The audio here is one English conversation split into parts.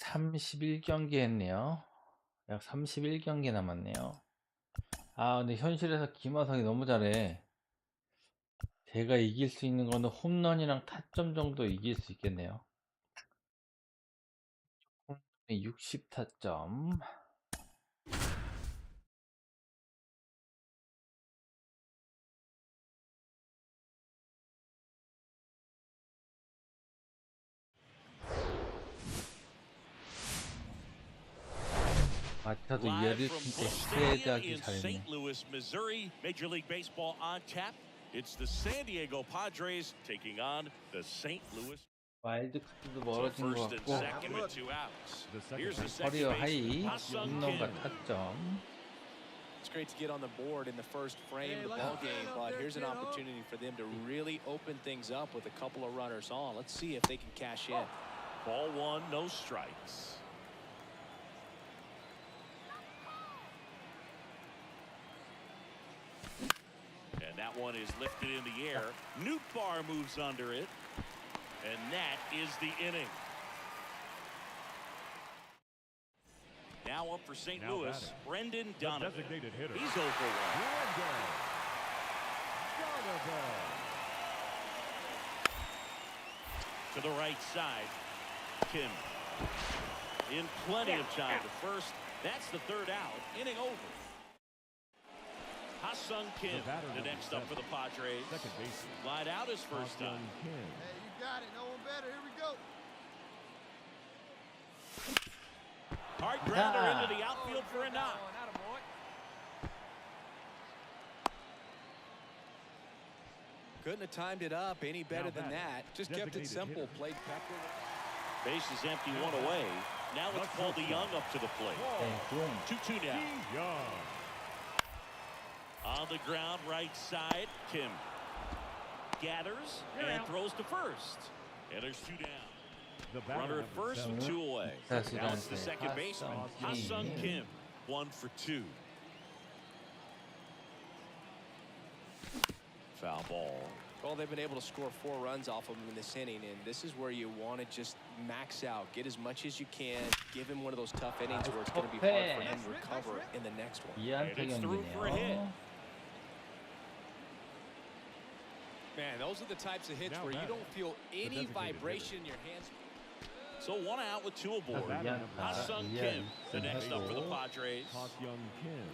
31경기 했네요. 약 31경기 남았네요. 아, 근데 현실에서 김하성이 너무 잘해. 제가 이길 수 있는 거는 홈런이랑 타점 정도 이길 수 있겠네요. 60타점. 마차도 이해를 진짜 스트레이트하기 잘했네. St. Louis, Missouri, Major League Baseball on tap. It's the San Diego Padres taking on the St. Louis. 와일드 카드도 멀어진 것 같고. 커리어 하이 홈런과 타점. It's great to get on the board in the first frame of the ball game, but here's an opportunity for them to really open things up with a couple of runners on. Let's see if they can cash in. Ball one, no strikes. And that one is lifted in the air. Newt Bar moves under it. And that is the inning. Now up for St. Louis, Brendan Donovan. He's over one. To the right side, Kim. In plenty of time to first. That's the third out. Inning over. Ha-Sung Kim, the next up for the Padres. Slide out his first time. Hey, you got it. No one better. Here we go. Hard grounder into the outfield for a knock. Couldn't have timed it up any better than that. Just kept it simple. Played Pepper. Base is empty, one away. Now let's call the Young up to the plate. 2-2 now. On the ground, right side, Kim gathers and throws to first. And there's two down. Runner at first with two away. Now it's the second baseman, Ha-Sung Kim, 1 for 2. Foul ball. Well, they've been able to score 4 runs off of him in this inning, and this is where you want to just max out, get as much as you can, give him one of those tough innings where it's going to be hard for him to recover in the next one. And it's through for a hit. Man, those are the types of hits where you don't feel any vibration in your hands. So 1 out with 2 aboard. Ha-Sung Kim, the next up for the Padres. Ha-Sung Kim.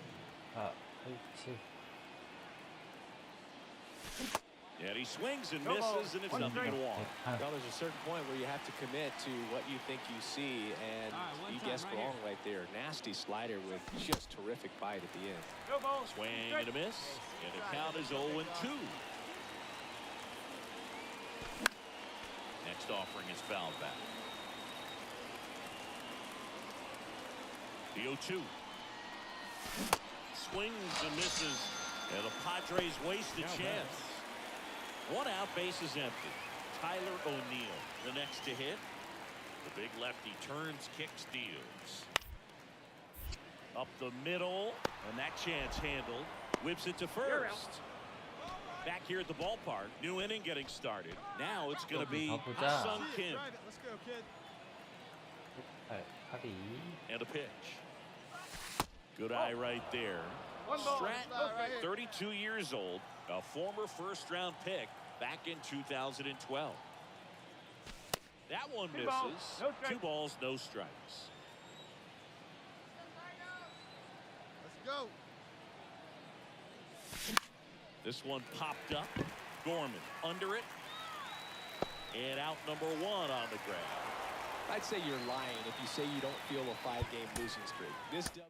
And he swings and misses, and it's nothing but 1. Well, there's a certain point where you have to commit to what you think you see, and you guessed wrong right there. Nasty slider with just terrific bite at the end. Swing and a miss, and the count is 0-2. Next offering is fouled back. The 0-2. Swings and misses, and the Padres waste a chance. 1 out, base is empty. Tyler O'Neill, the next to hit. The big lefty turns, kicks, deals. Up the middle, and that chance handled. Whips it to first. Back here at the ballpark, new inning getting started. Now it's going to be Ha-Sung Kim. Let's go, kid. And a pitch. Good eye right there. Stratton, 32 years old, a former first-round pick back in 2012. That one misses. 2 balls, no strikes. Let's go. This one popped up. Gorman under it. And out number 1 on the ground. I'd say you're lying if you say you don't feel a 5-game losing streak. This W.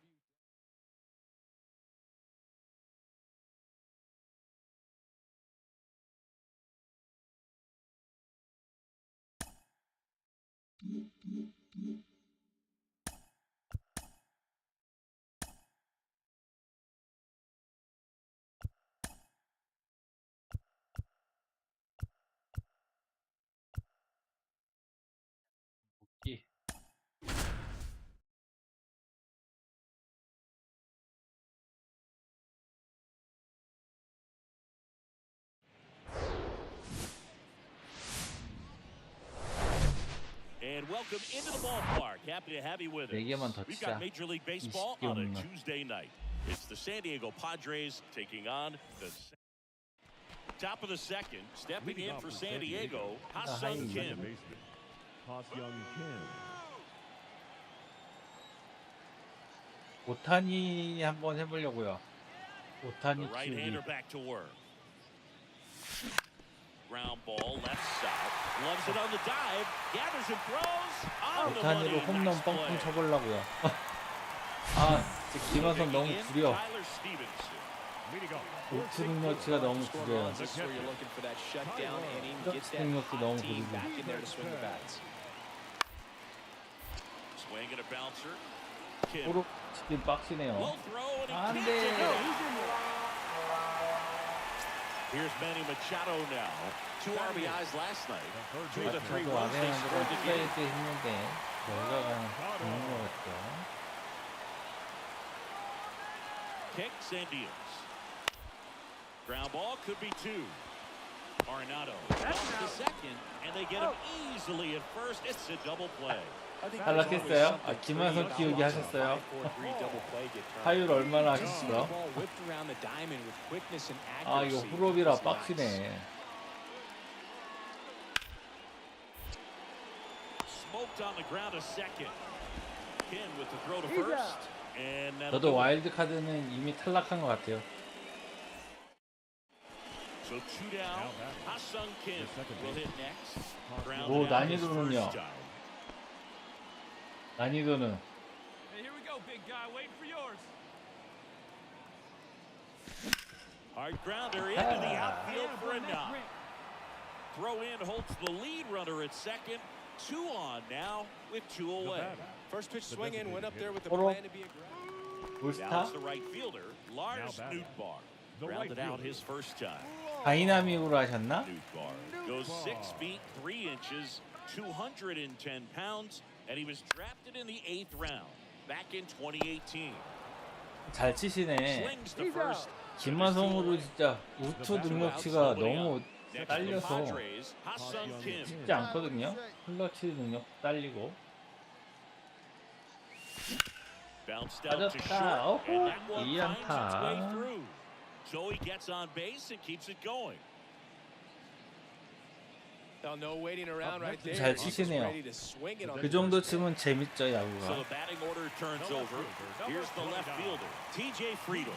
And welcome welcome into the ballpark. Happy to have you with us. 4개만 더 We've 치자. got Major League Baseball 20개 on a 없나. Tuesday night. It's the San Diego Padres taking on the top of the second. Stepping in for San Diego, Ha-Sung Kim. 오타니 한번 해보려고요. The 오타니 키우기. right-hander back to work. Ground ball left side. Loves it on the dive. Gathers and throws. On the money. 오타니로 홈런 Nice 뻥뻥 play. 쳐보려고요. 아, 진짜 김하성 너무 구려. Tyler Stevenson. 우투 능력치가 너무 구려요. This is where you're looking for that shutdown inning. Get 플러스 that 능력도 너무 hot team 구리고. back in there to swing the bats. Swing and a bouncer. Kim. 호록 치킨 빡시네요. Low throw and he 안 can't 돼. take it out. Here's Manny Machado now. 2 RBIs last night. 2 of the 3 저도 runs they 아베한테 scored the 플레이 game. 때 했는데 결과가 좋은 것 같죠. Kicks and deals. Ground ball could be 2. Arenado off to second, and they get him easily at first. It's a double play. 탈락했어요? 아, 김하성 키우기 하셨어요? 타율 얼마나 하셨어? 아, 이거 후rob이라 빡치네. Smoked on the ground a second. Kim with the throw to first. And that'll 저도 do it. 와일드 카드는 이미 탈락한 것 같아요. So 2 down. Ha-Sung Kim will hit next. Grounded 뭐 out his 난이도는요? first time. 난이도는 Hey, here we go, big guy. Waiting for yours. Hard grounder into the outfield for a knock. Throw in holds the lead runner at second. 2 on now with 2 away. First pitch swing in, went up there with the Hold on. plan to be aggressive. 볼스타? Now it's the right fielder, Lars Nootbaar. Grounded out his first time. 다이나믹으로 하셨나? Nootbaar goes 6 feet 3 inches, 210 pounds, and he was drafted in the 8th round back in 2018. 잘 치시네. Slings the first. 김하성으로 진짜 우투 능력치가 너무 Next to the 딸려서 Padres, Ha-Sung Kim. 쉽지 않거든요. 클러치 능력 딸리고. Bounced out to 빠졌다. short, and that 어허, one 이 finds its way 안타. through. So he gets on base and keeps it going. Now, no waiting around right there. 잘 He's just 치시네요. ready to swing it on 그 the 정도 first pitch. 치면 재밌죠, So 야구가. the batting order turns over. Here's the left fielder, TJ Friedel.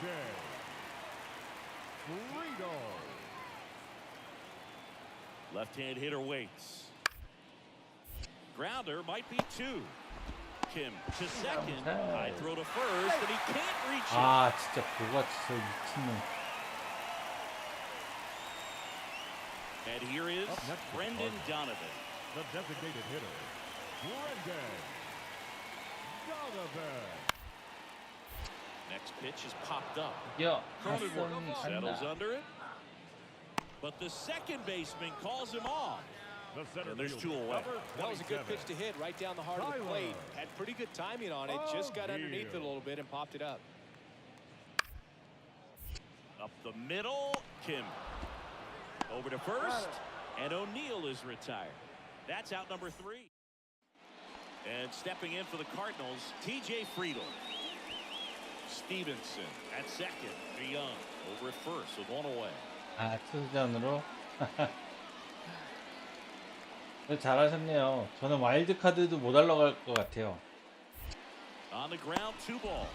Left-hand hitter waits. Grounder might be 2. Kim to second. High throw to first, and he can't reach it. 아, 진짜 보가 진짜 미친놈. And here is Brendan Donovan. The designated hitter, Brendan Donovan. Next pitch is popped up. 야, Cronenworth 하성이 settles 간다. under it. But the second baseman calls him off. The center And there's fielder, 2 away. number That was a good 27. pitch to hit right down the heart of the plate. Had pretty good timing on it. Just got underneath it a little bit and popped it up. Up the middle, Kim. Over to first, and O'Neill is retired. That's out number 3. And stepping in for the Cardinals, TJ Friedel. Stevenson at second. DeYoung over at first with 1 away. 아, 투수전으로. 잘하셨네요. 저는 와일드 카드도 못 올라갈 것 같아요. On the ground, 2 ball.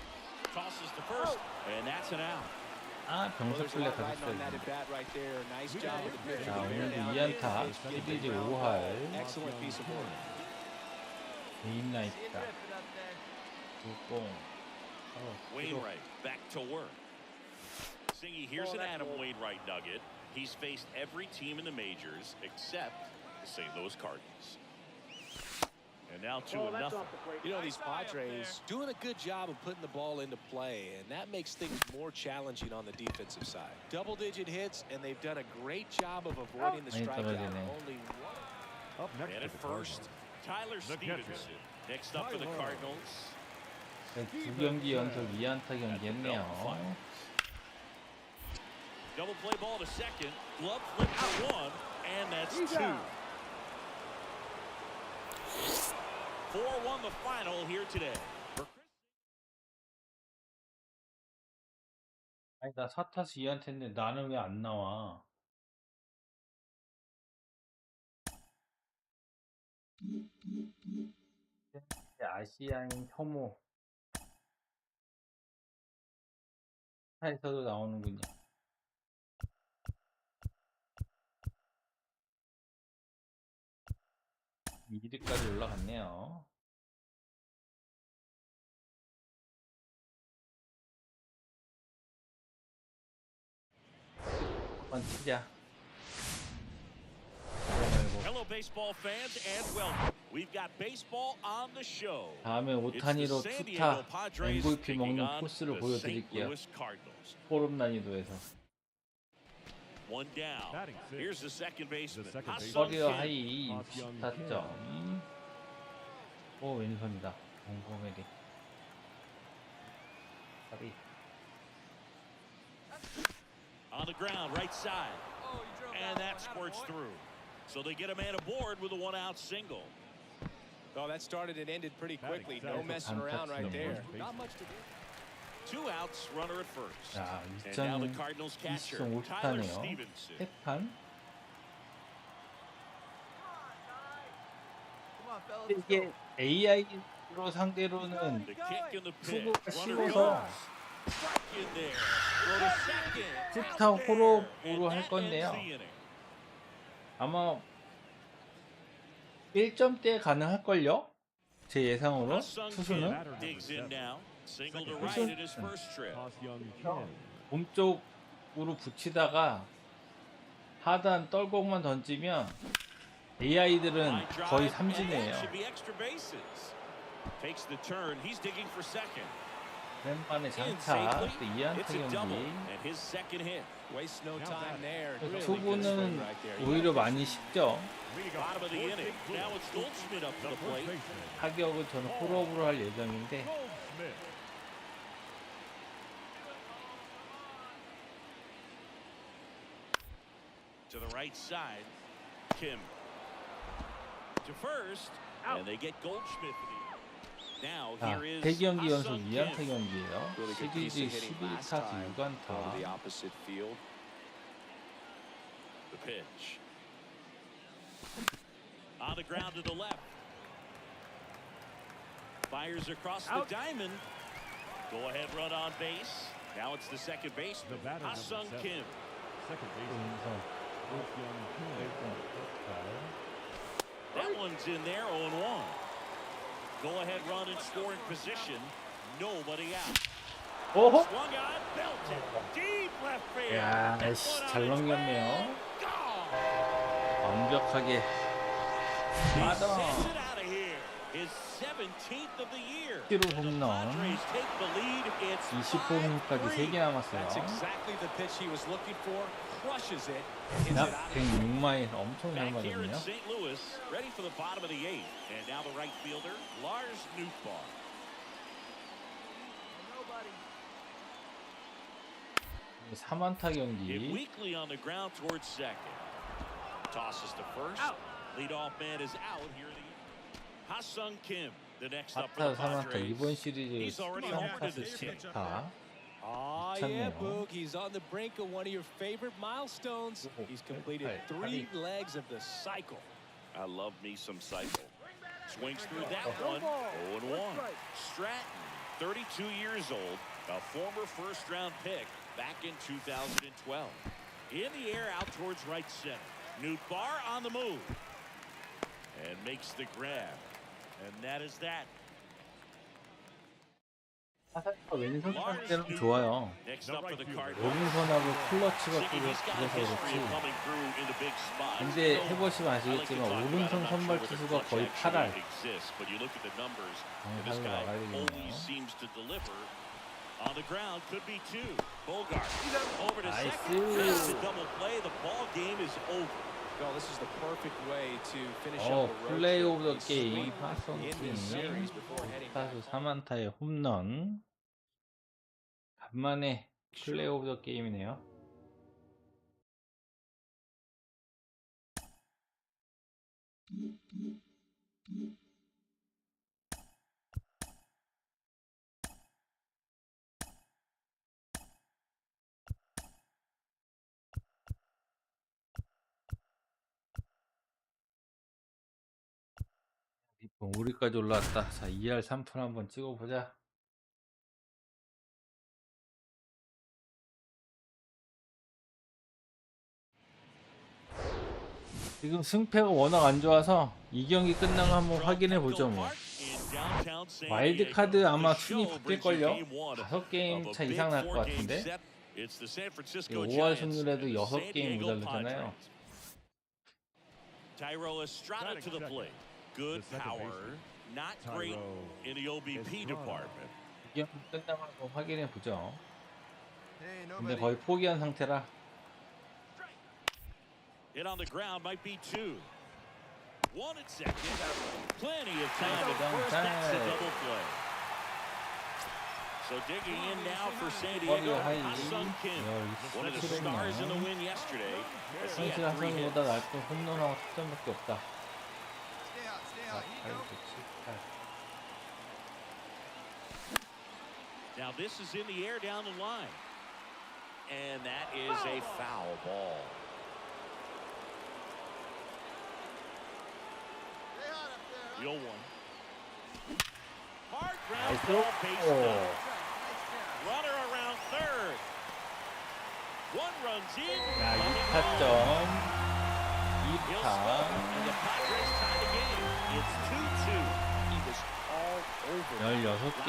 Tosses to first, and that's an out. 아, Well, 병석 there's a 플레이 lot riding on that 가졌어요. at bat right there. Nice job with the pitcher. 자, 오늘도 2안타, 시리즈 5할, Excellent piece of work. 개인 나이트다. 6공. Wainwright back to work. Singy, here's an Adam Wainwright nugget. He's faced every team in the majors except the St. Louis Cardinals. And now 2-0. You know, these Padres doing a good job of putting the ball into play, and that makes things more challenging on the defensive side. Double-digit hits, and they've done a great job of avoiding the 많이 strikeout. 떨어지네. Only one. Up next And to at the first, Cardinals, Tyler The catcher. Stevenson. Next up for the Cardinals. 2경기 연속 2안타 경기 했네요. Double play ball to second. Glove flip for 1, and that's 2. 4-1 the final here today. 아니 나 4타수 2안타 했는데 나는 왜 안 나와? 아시아인 혐오 타에서도 나오는군요. 미드까지 올라갔네요. 한번 치자. Hello, baseball fans, and welcome. We've got baseball on the show. 다음에 It's the 오타니로 San Diego 2타 Padres MVP taking 먹는 on 코스를 the St. 보여드릴게요. Louis Cardinals. 포럼 난이도에서. One down. Batting sixth. Here's the second baseman. The second baseman. Ha-Sung 커리어 Kim. 하이 24점. 오 왼손이다. 공공에게. 파리. On the ground, right side. And that squirts through. So they get a man aboard with a one-out single. Oh, that started and ended pretty quickly. No messing around right there. Not much to do. 2 outs, runner at first. 자, And now the Cardinals catcher, Tyler 2.5타네요. Stevenson. 3판. Come on, fellas. Let's 이게 go. AI로 상대로는 The kick and the 투구가 pitch. Runner 쉬워서 goes. Strike in there. Throw to second. 투타 Out there. 호로보로 And 할 that 건데요. ends the inning. 아마 1점대 가능할걸요? 제 예상으로 Ha-Sung 투수는 Kim digs in now. Single to right in his first trip. 몸쪽으로 붙이다가 하단 떨공만 던지면 AI들은 Line drive, 거의 and that 삼진이에요. should be extra bases. Takes the turn. He's digging for second. 왼반에 In 장타, safely. 또 2안타 It's a double 경기. and his second hit. Waste no time there. Really good 투구는 swing right there. 오히려 많이 쉽죠. Bottom of the inning. Now it's Goldschmidt up to the plate. 타격은 저는 홀업으로 할 예정인데 To the right side. Kim. To first. And they get Goldschmidt for the Now 자, here is 3경기 연속 Ha-Sung 2안타 Kim. 경기예요. Really good piece 시리즈 of hitting last 11타수 time over the 6안타. opposite field. The pitch. On the ground to the left. Fires across the diamond. Go ahead run on base. Now it's the second baseman. The batter, number Ha-Sung 7. Kim. Second baseman. That one's in there 0-1. Go ahead run in scoring position. Nobody out. 오호! Swung on, belted. Deep left field. 야, That 씨, one 잘 on its 넘겼네요. way. Gone. 완벽하게 He 맞아. sends it out of here. His 17th of the year. 10호 홈런. Padres take the lead. It's 20홈까지 3개 5-3. 남았어요. That's exactly the pitch he was looking for. Crushes it. Hits 약 it out of here. 106마일 엄청 잘 Back here in 맞았네요. St. Louis, ready for the bottom of the 8th. And now the right fielder, Lars Nootbaar. Nobody. 3안타 Hit 경기. weakly on the ground towards second. Tosses to first. Leadoff man is out here. Ha-Sung Kim, the next up for 4타 the 3안타. Padres. 이번 시리즈 He's already homered in 3타수 this game. 10타. Oh, yeah, 미쳤네요. Boog. He's on the brink of one of your favorite milestones. He's completed 3 legs of the cycle. I love me some cycle. Swings through that one. 0-1. Stratton, 32 years old, a former first-round pick back in 2012. In the air out towards right center. Nootbaar on the move. And makes the grab. And that is that. 타사가 왼손 상태는 좋아요. Next up for the Cardinals. 오른손하고 클러치가 He's got a 그래서 history of 그렇지. coming through in the big spots. 근데 해보시면 아시겠지만 오른손 선발 투수가 거의 8할. But you look at the numbers, and 방사를 this guy 막아야 되겠네요. always seems to deliver. On the ground, could be 2. Bogart over to Nice. second. That's a double play. The ball game is over. Well, this is the perfect way to finish 어, up a road 플레이 trip. 오브 더 He's 게임 sweeping 하성 in 팀 this series before heading back. 타수 3안타의 홈런. 간만에 플레이 오브 더 게임이네요. 우리까지 올라왔다. 자, 2할 3푼 한번 찍어보자. 지금 승패가 워낙 안 좋아서 이 경기 끝나고 한번 확인해 보죠. 뭐 와일드카드 아마 순위 바뀔걸요? 5게임 차 이상 날 것 같은데 5할 승률에도 6게임 모자르잖아요. Tyro Estrada to the plate. Good power, not great in the OBP department. 이 경기 끝나고 한번 확인해 보죠. Hey, 근데 nobody. 거의 포기한 상태라. Hit on the ground might be 2. 1 at second. Plenty of time at first. That's a double play. So digging in now for San Diego, Ha-Sung Kim, one of the stars in the win yesterday. As he 현실 had 3 hits. 하성보다 날 건 홈런하고 타점밖에 없다. Stay out, stay out. Here you go. Now this is in the air down the line. And that is a foul ball. Stay hot up there. 0-1. Hard ground 나이스. ball, base 오. down. Runner around third. 1 runs in. 야, running 2타점. home. He'll 2타. stop, and the Padres tie the game. It's 2-2. He was all over. 16개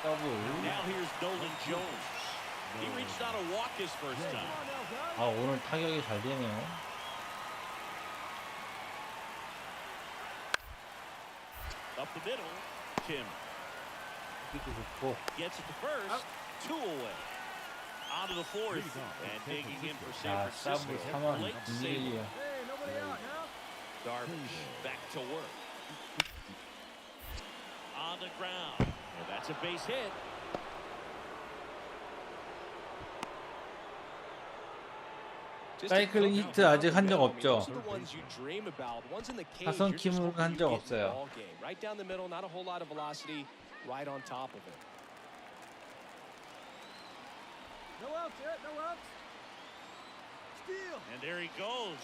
더블. Now here's Nolan Jones. He reached out a walk his first time. 아, 오늘 타격이 잘 되네요. Up the middle, Kim 이렇게 좋고. gets it to first. 2 away. On to the fourth, and digging in for 자, San 서브 Francisco. 3원 Blake Sabol. 김일이야. Hey, nobody out now. Darvish back to work. On the ground, and that's a base hit. 사이클링 히트 아직 한 적 없죠? 하선 하선 킴은 한 적 없어요. Right down the middle, not a whole lot of velocity, right on top of it. No outs yet, no outs. Steal. And there he goes,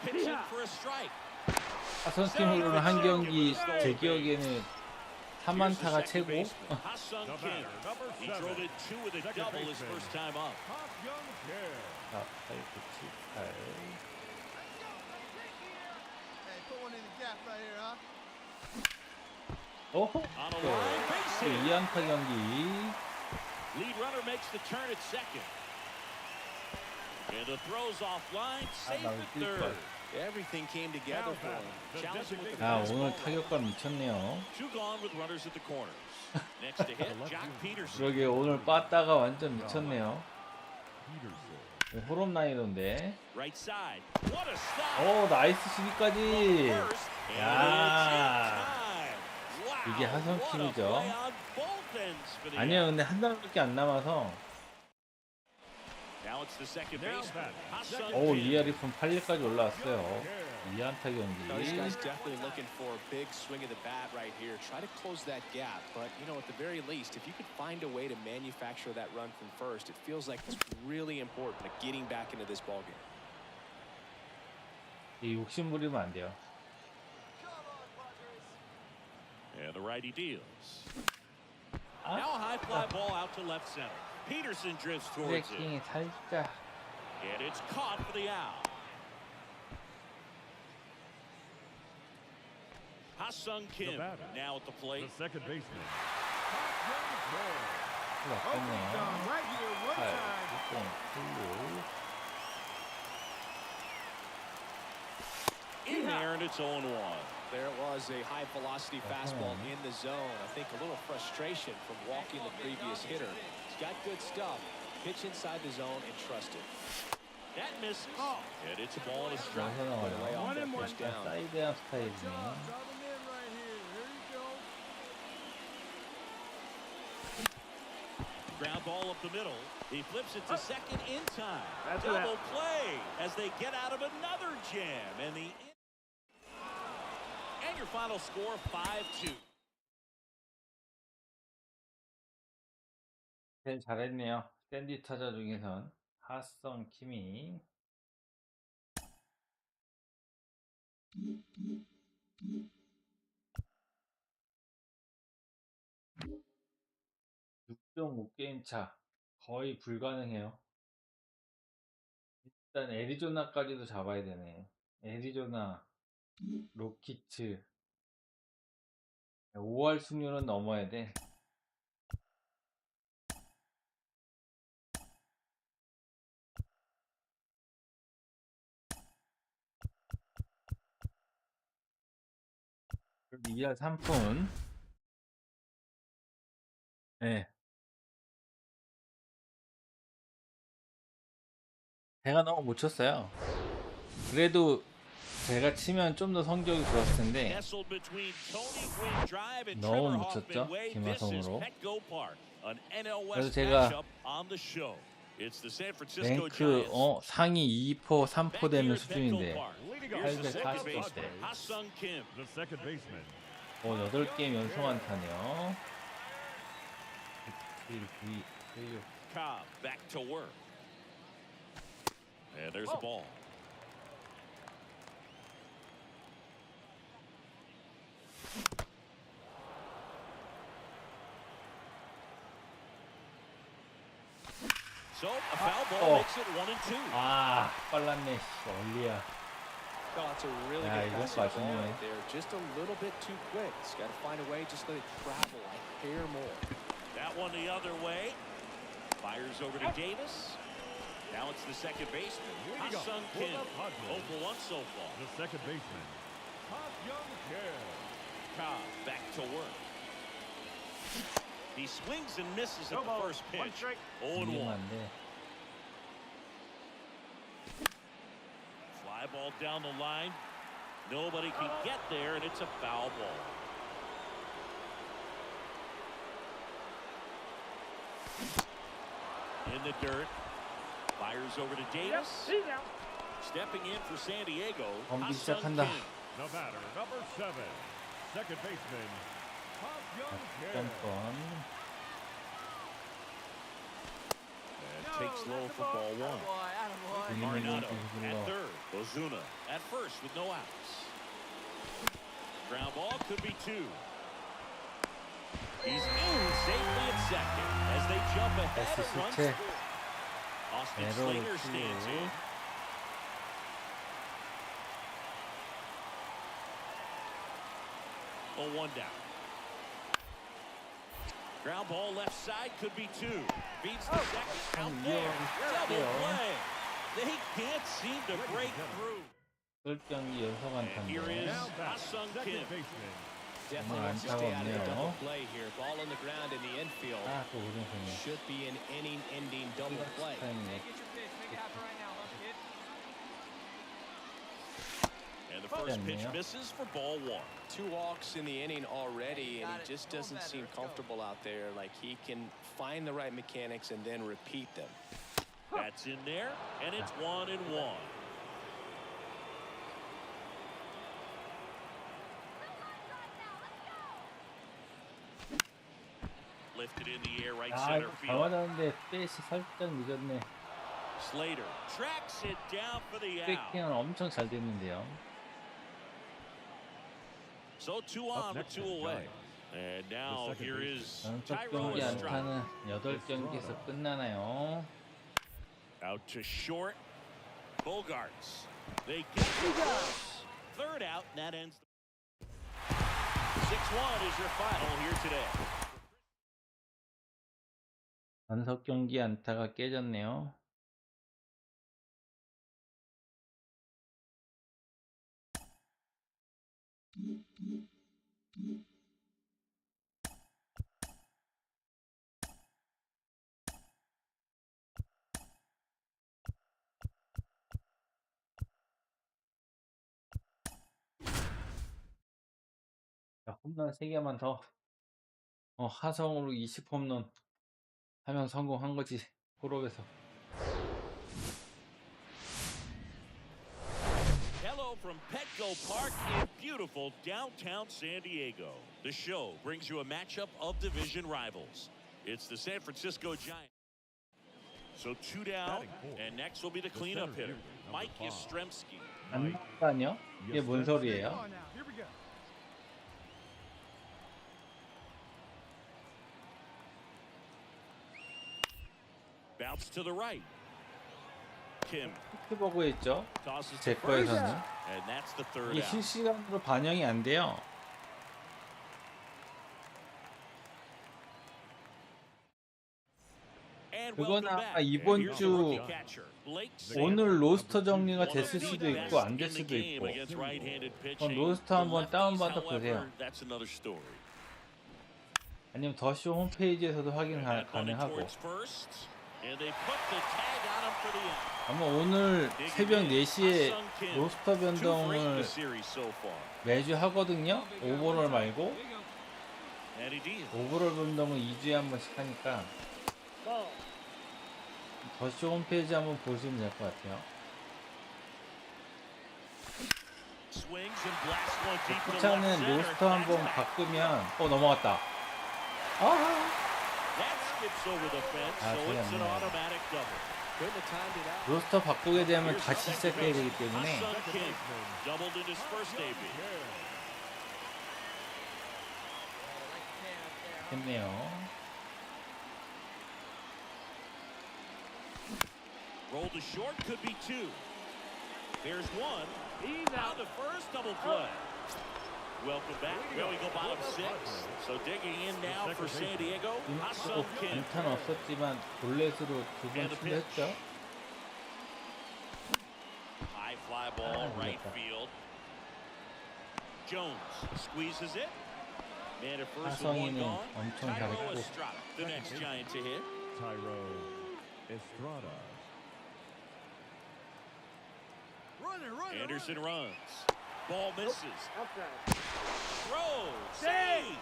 pitching for a strike. 하선 팀으로는 한 경기 제 기억에는 3안타가 최고. Ha-Sung Kim. He drove in 2 with a double his first time up. 자, 8, 9, 7, 8. Hey, put one in the gap right here, huh? 어허? On a line, base hit. 2안타 경기. Lead runner makes the turn at second. And the throws offline, safe 나 at 뛸 third. 걸. Everything came together for him. Challenging with the 아, fastball. 오늘 타격감 미쳤네요. 2 gone with runners at the corners. Next to hit, Jock Peterson. 그러게 오늘 빠따가 완전 미쳤네요. 호럼 라이너인데. Right side. What a stop. 오, 나이스 수비까지. First, and 야. it's in time. Wow, 이게 하선 what a 팀이죠. play on both ends for the 아니요, 근데 한 달밖에 안 남아서. Now it's the second baseman. Ha-Sung 오, Kim. 2할 2푼 8리까지 올라왔어요. 2안타 These 경기. guys definitely looking for a big swing of the bat right here. Try to close that gap, but you know, at the very least, if you could find a way to manufacture that run from first, it feels like it's really important to getting back into this ball game. 이 욕심 부리면 안 돼요. And the righty deals. 아, Now a high fly ball out to left center. Peterson drifts towards it. 트래킹이 살짝. And it's caught for the out. Ha-Sung Kim now at the plate. The second baseman. 약간네요. Right here, one 8, time. 6, In there, and it's 0-1. There it was, a high velocity fastball in the zone. I think a little frustration from walking the previous hitter. He's got good stuff. Pitch inside the zone and trust it. That misses. And it's a ball and a strike. 여기서 Lay 나와요. off that first down. 사이드한 스타일이네. Drop him in right here. Here you go. Ground ball up the middle. He flips it to second in time. Double play as they get out of another jam. And your final score, 5-2. 제일 잘했네요. 샌디 타자 중에선 하성 킴이. 6.5게임 차. 거의 불가능해요. 일단 애리조나까지도 잡아야 되네. 애리조나, 로키츠. 5할 승률은 넘어야 돼. 그래도 2할 3푼. 네. 제가 너무 못 쳤어요. 그래도 제가 치면 좀 더 성적이 좋았을 텐데 Nestled between Tony Gwynn Drive and 너무 Trevor 못 Hoffman 쳤죠? Way. This is 김하성으로. Petco Park, an NL 그래서 West 제가 matchup on the show. It's the San Francisco 랭크 Giants. 상위 2포 3포 Back here 되는 at Petco 수준인데 Park. Leading Here's off the the second 840 baseman, 대. Ha-Sung Kim. The second baseman. 8게임 연속 안타네요. 1, 2, 1, 6. Cobb back to work. And there's the ball. So a foul ball Oh. makes it 1-2. 아, 빨랐네. 씨, 얼리야. Oh, it's a really Yeah, good he passing went by ball anyway. right there. Just a little bit too quick. He's got to find a way. Just let it travel a hair more. That one the other way. Fires over to Davis. Now it's the second baseman, Here we go. Ha-Sung Kim. Pull up Hudson. 0 for 1 so far. The second baseman. Ha-Sung Kim. Cobb back to work. He swings and misses at No the ball. first One pitch. strike. 0-1. 위험한데. Fly ball down the line. Nobody can get there, and it's a foul ball. In the dirt. Fires over to Davis. Stepping in for San Diego. 경기 Ha-Sung 시작한다. Kim. The batter, number 7. Second baseman. Ha-Sung Kim. 점권. And takes low for ball one. Arenado at third. Ozuna at first with no outs. Ground ball could be 2. He's in safely at second as they jump ahead That's and run the score. Austin Arrow Slater to- stands in. Oh, 1 down. Ground ball left side could be 2. Beats the second out there. Double play. They can't seem to break through. 8경기 연속 And here 안타인데. is Now back, Ha-Sung second Kim. baseman. Definitely wants to stay out of the double play here. Ball on the ground in the infield. 아, 또 오른손이. Should be an inning-ending double play. 타임이네. Get your pitch. Make it happen right now, left kid. And the first pitch 않네요. misses for ball 1. 2 walks in the inning already, and Got he it. just Going doesn't better. seem Let's go. comfortable out there. Like he can find the right mechanics and then repeat them. That's in there, and it's 1-1. Lifted in the air right 아, center 이거 잘 field. 맞았는데 페이스 살짝 늦었네. Slater tracks it down for the out. 백킹은 엄청 잘 됐는데요. So 2 Up on with next 2 is away. Giants. And now second here baseman. is 연속 Tyrone 경기 Estrada. 안타는 8경기에서 끝나나요? Out to short. Bogarts. They get the cross. Third out, and that ends. 6-1 is your final here today. 연속 경기 안타가 깨졌네요. 자, 홈런 3개만 더. 하성으로 20홈런 하면 성공한 거지. 홀업에서. Hello from Petco Park in beautiful downtown San Diego. The show brings you a matchup of division rivals. It's the San Francisco Giants. So 2 down, Batting fourth. and next will be the The cleanup center hitter, fielder, Mike number 5. Yastrzemski. 안 나다뇨? 이게 뭔 소리예요? Come on now. Here we go. Outs to the right. Kim 피트버그에 있죠. tosses 제 to first, 거에서는 and that's the third 이게 out. 실시간으로 반영이 안 돼요. And 그거는 welcome 아마 back. 이번 And here's the 주 rookie catcher, Blake Sam. 오늘 로스터 정리가 One of 됐을 the 수도 best 있고 안 in 될 the 수도 game 있고 against right-handed 그럼 pitching. 로스터 The 한번 lefties, 다운받아 however, 보세요. that's another story. 아니면 더쇼 홈페이지에서도 확인 And bunting 가능하고 towards first, and they put the tag on him for the out. 아마 오늘 새벽 4시에 Ha-Sung Kim, 로스터 2 for 8 in 변동을 the series so far. 매주 하거든요. 오버롤 말고 And he deals. 오버롤 변동은 2주에 한 번씩 하니까 더쇼 홈페이지 한번 보시면 될 것 같아요. Swings and blasts one deep to left 포차는 center. 로스터 한번 That's out. 바꾸면 넘어갔다. That skips over the fence, 아, so it's an 그랬네. automatic double. Couldn't have timed it out. 로스터 바꾸게 되면 Here's 다시 second 시작해야 base. 되기 때문에 Ha-Sung Kim doubled in his first debut. 했네요. Roll to short, could be 2. There's 1. He's out the first double play. Welcome back. Well, we go bottom 6. So digging in now for San Diego. Ha-Sung Kim. 안타는 없었지만 볼넷으로 두 번 And the pitch. 출했죠. High fly ball, Ah, right yeah. field. Jones squeezes it. Man at first with one 하성이는 gone. 엄청 Tyro 잘했고 Estrada, the next giant to hit. Tyro Estrada. Anderson runs. Ball misses. Throws. Save.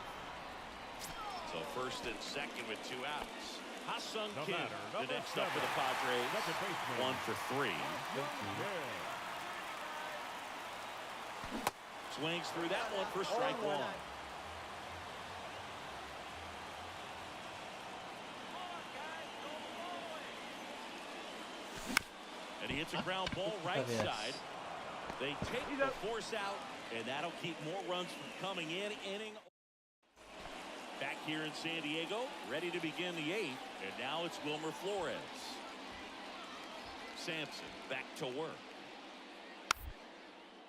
So first and second with 2 outs. Ha-Sung No Kim, matter. the Number next up for the 7. Padres. Second baseman. 1 for 3. Swings through that one for strike 1. And he hits a ground ball right Yes. side. They take the force out, and that'll keep more runs from coming in. Inning back here in San Diego, ready to begin the 8th, and now it's Wilmer Flores. Sampson back to work.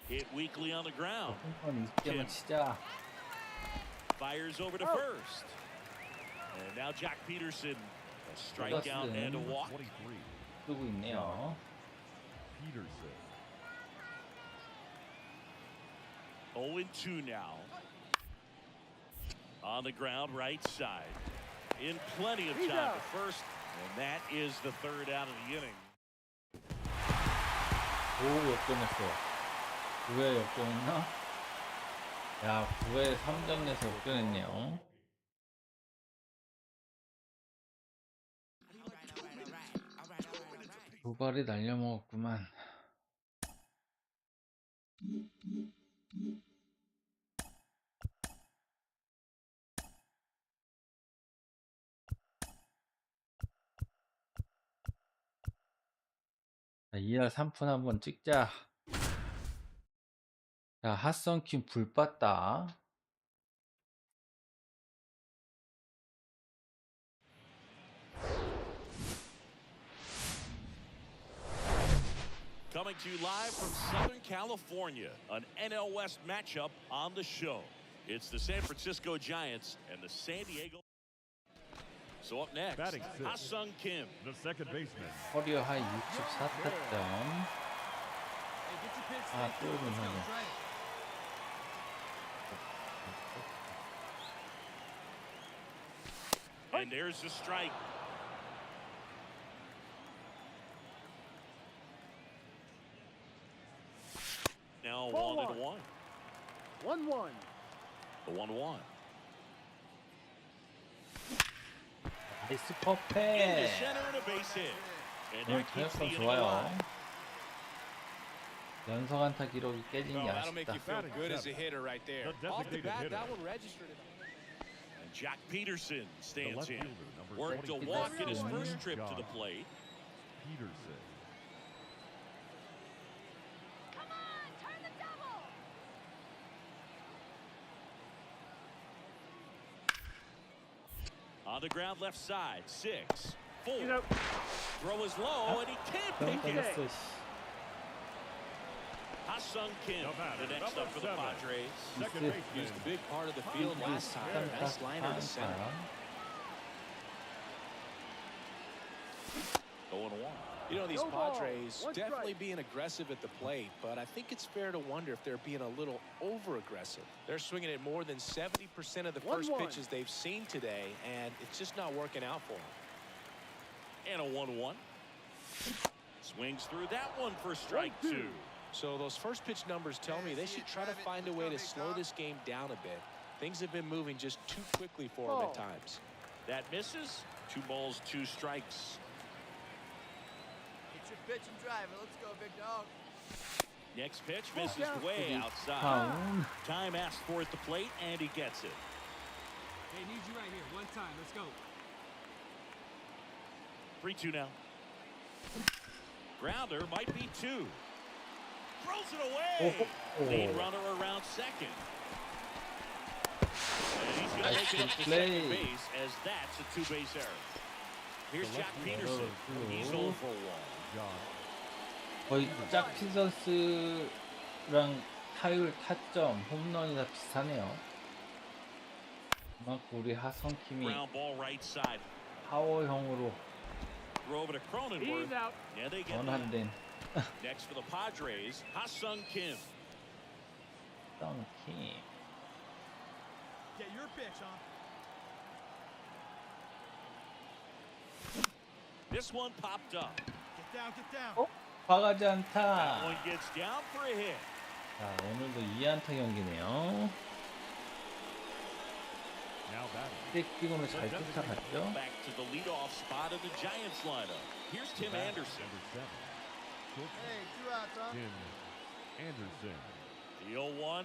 Hit weakly on the ground. 한번 이기면 치자. Fires over to first. And now Jack Peterson, a strikeout and a walk. 23. 쓰고 있네요. Peterson. 0-2 now. On the ground, right side. In plenty of time to first, and that is the 3rd out of the inning. 오, 역전했어. 9회 역전했나? 야, 9회 3점 내서 역전했네요. 두 발이 날려먹었구만. 자, 2할 3푼 한번 찍자. 자, 핫성킴 불 빻다. Coming to you live from Southern California, an NL West matchup on the show. It's the San Francisco Giants and the San Diego. So up next, Batting sixth. Ha-Sung Kim. The second baseman. 커리어 하이 64타점. 아, 또 이상해. And there's the strike. Now 1-1. 1-1. The 1-1. 나이스 Into 퍼펙. center and a base hit. And 오늘 that keeps the 타격감 inning 좋아요. alive. 연속 안타 기록이 깨진 게 Well, that'll make 아쉽다. you feel good as a hitter right there. The Off the designated bat, hitter. that one registered it. And Jack Peterson The stands left in. fielder, number Worked a 23. walk in his Peterson. first trip to the plate. Peterson. Come on, turn the double. On the ground left side, 6. full. You know, Throw is low, and he can't 너무 pick it. 걸렸어. 씨. Ha-Sung Kim, The batter, the next number up for the 7. Padres. Second This- He was baseman. the big part of the field last time. Nice liner to center. 0-1. You know, these No ball. Padres One definitely strike. being aggressive at the plate, but I think it's fair to wonder if they're being a little over-aggressive. They're swinging at more than 70% of the first 1-1. pitches they've seen today, and it's just not working out for them. And a 1-1. Swings through that one for strike 1-2. 2. So those first pitch numbers tell me they should try to find a way to slow this game down a bit. Things have been moving just too quickly for them at times. That misses. 2 balls, 2 strikes. Get your pitch and drive it. Let's go, big dog. Next pitch misses down. way outside. 다운. Time asked for at the plate, and he gets it. Hey, need you right here. One time. Let's go. 3-2 now. Grounder might be 2. Throws it away. Lead runner around second. And he's going to make it up to second base as that's a 2-base error. Here's Jack Peterson. He's 0 for 1. John. 거의 짝 피선스랑 타율, 타점, 홈런이 다 비슷하네요. 그만큼 우리 하성킴이 Ground ball right side. 파워형으로 Throw over to He's Cronenworth. out. Yeah, they get that. 원한된 Next for the Padres, Ha-Sung Kim. 덩킴. Get your pitch, huh? This one popped up. Get down, get down. 어? 과하지 That 않다. one gets down for a hit. 자, 오늘도 2안타 경기네요. Now batting. 스택기고는 잘 쫓아갔죠. Back to the leadoff spot of the Giants lineup. Here's Tim Anderson. Number 7. Short Hey, 2 outs, huh? Tim Anderson. The 0-1.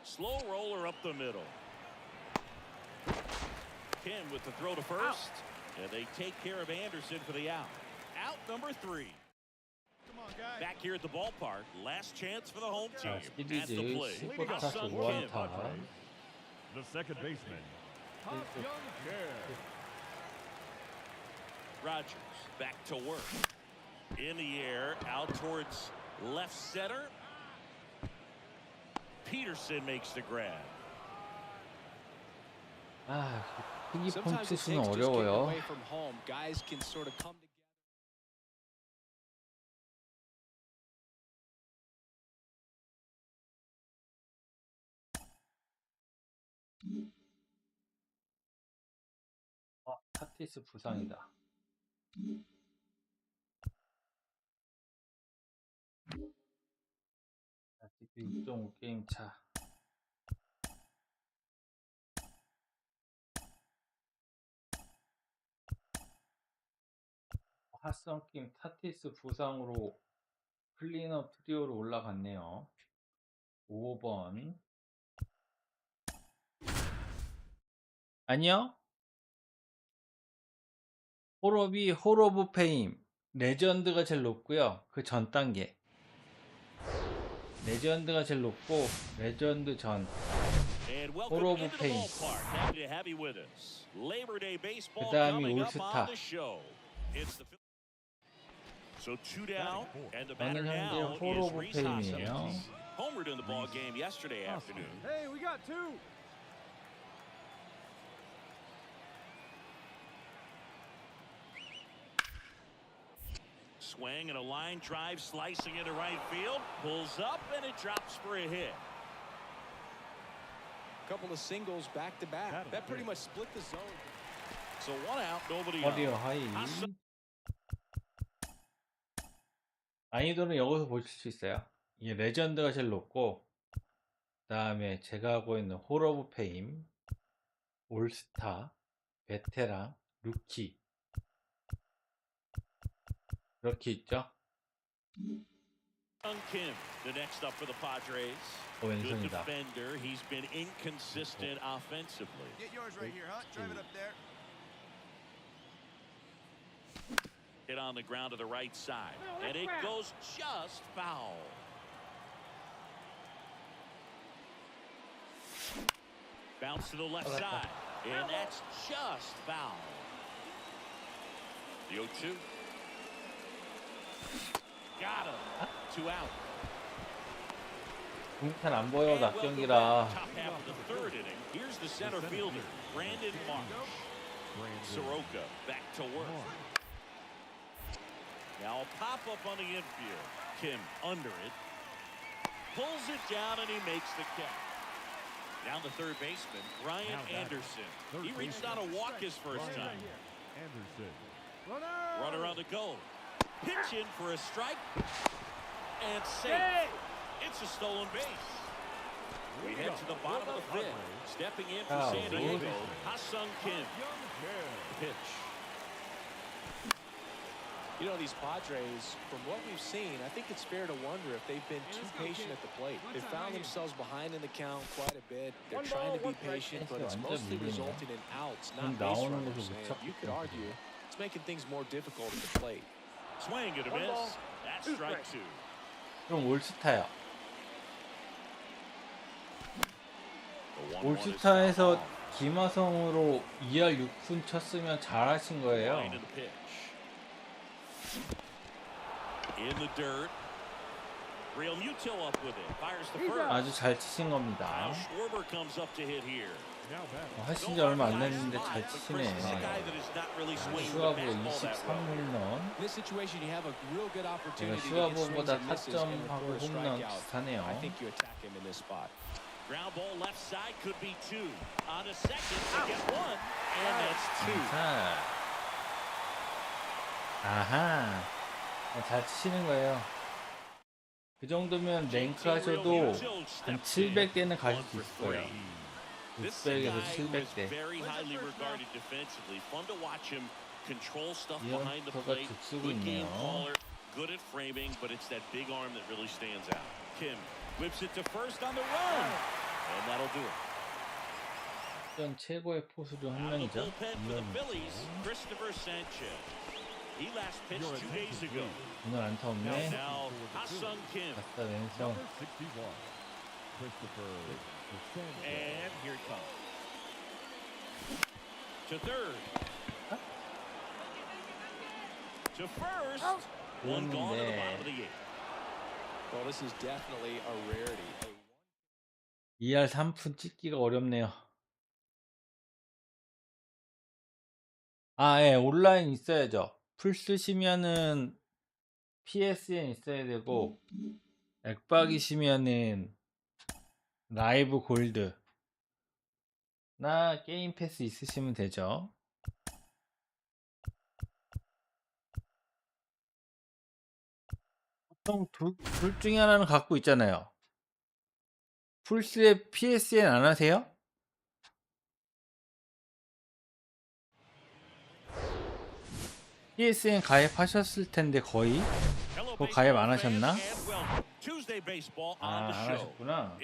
Slow roller up the middle. Kim with the throw to first. And they take care of Anderson for the out. Out number 3. Come on, guys. Back here at the ballpark. Last chance for the home team. 자, At the 시리즈 plate. 19타수 Ha-Sung Kim. 5안타. The second baseman. Ha-Sung Kim. Rogers back to work. In the air, out towards left center. Peterson makes the grab. 아, 크기 Sometimes it 펌치수는 takes just getting 어려워요. away from home. Guys can sort of come together. 타티스 부상이다. 아직도 6.5게임 차. 하성킴 타티스 부상으로 클린업 트리오로 올라갔네요. 5번. 아니요. 홀업이 홀 오브 페임 레전드가 제일 높고요. 그 전 단계 레전드가 제일 높고 레전드 전 And Hold welcome over into the pain. ballpark. Happy to have you with us. Labor Day baseball 그다음이 coming up 올스타. on the show. It's the so 2 down, and the batter 저는 현재 now 홀 is 오브 Rhys 페임이에요. Hoskins. Homered in the ball game yesterday afternoon. Hey, we got 2. Swing and a line drive slicing into right field. Pulls up and it drops for a hit. Couple of singles back to back. That pretty much split the zone. So 1 out, nobody 커리어 on. 하이. 난이도는 여기서 보실 수 있어요. 이게 레전드가 제일 높고 그 다음에 제가 하고 있는 홀 오브 페임, 올스타, 베테랑, 루키 이렇게 있죠. Sung Kim, the next up for the Padres. Good 왼손이다. defender. He's been inconsistent offensively. Get yours right here, huh? Drive it up there. Hit on the ground to the right side. And it goes just foul. Bounce to the left side. And that's just foul. The 0-2. Got him. 2 out. 공탄 안 보여 And welcome 낙경기라. back. Top half of the third inning. Here's the center fielder, Brandon Marsh. Soroka back to work. Now a pop-up on the infield. Kim under it. Pulls it down and he makes the catch. Down the third baseman, Ryan Anderson. He reached out to walk his first time. Anderson. Runner on the go. Pitch in for a strike. And safe. It's a stolen base. We head to the bottom of the fifth. Stepping in for San Diego, Ha-Sung Kim. Pitch. You know, these Padres, from what we've seen, I think it's fair to wonder if they've been too patient at the plate. They found themselves behind in the count quite a bit. They're trying to be patient, but it's mostly resulting in outs, not base runners. And you could argue it's making things more difficult at the plate. Swing and a miss. That's strike 2. 그럼 올스타야. The 1-1 is 올스타에서 fouled. 김하성으로 2할 6푼 쳤으면 잘하신 거예요. Line in the pitch. In the dirt. Real Muto up with it. Fires the first. 아주 잘 치신 Now 겁니다. Schwarber comes up to hit here. 하신 지 얼마 안 됐는데 잘 치시네. 슈아브가 슈아브가 23홈런. In this situation, you have a real good 제가 opportunity to get swings 슈아브보다 and misses and with 타점하고 a 홈런 strikeout. 비슷하네요. I think you attack him in this spot. Ground ball left side could be 2. On a second to get 1. And that's 2. 자. 아하. 잘 치시는 거예요. 그 정도면 랭크 하셔도 한 700대는 가실 수 있을 거예요. This 600에서 guy was 700대. very highly regarded defensively. Fun to watch him control stuff behind the 이연타가 plate. 득쓰고 Good game 있네요. caller, good at framing, but it's that big arm that really stands out. Kim whips it to first on the run, and that'll do it. 전 최고의 포수 중 한 Out of the 명이죠. bullpen for the 이연타. Phillies, Christopher Sanchez. He last pitched 2 days ago. 오늘 안타 없네. Now Ha-Sung Kim, 아싸 왼성. 61. Christopher. and here it comes. To third. To first. One gone to the bottom of the 8th. Well, this is definitely a rarity. 2할 3푼 찍기가 어렵네요. 아, 예, 온라인 있어야죠. 풀 쓰시면은 PSN 있어야 되고, 액박이시면은 라이브 골드 나 게임 패스 있으시면 되죠. 보통 둘 중에 하나는 갖고 있잖아요. 풀스에 PSN 안 하세요? PSN 가입하셨을 텐데 거의? 그거 가입 안 하셨나? 아, 안 하셨구나.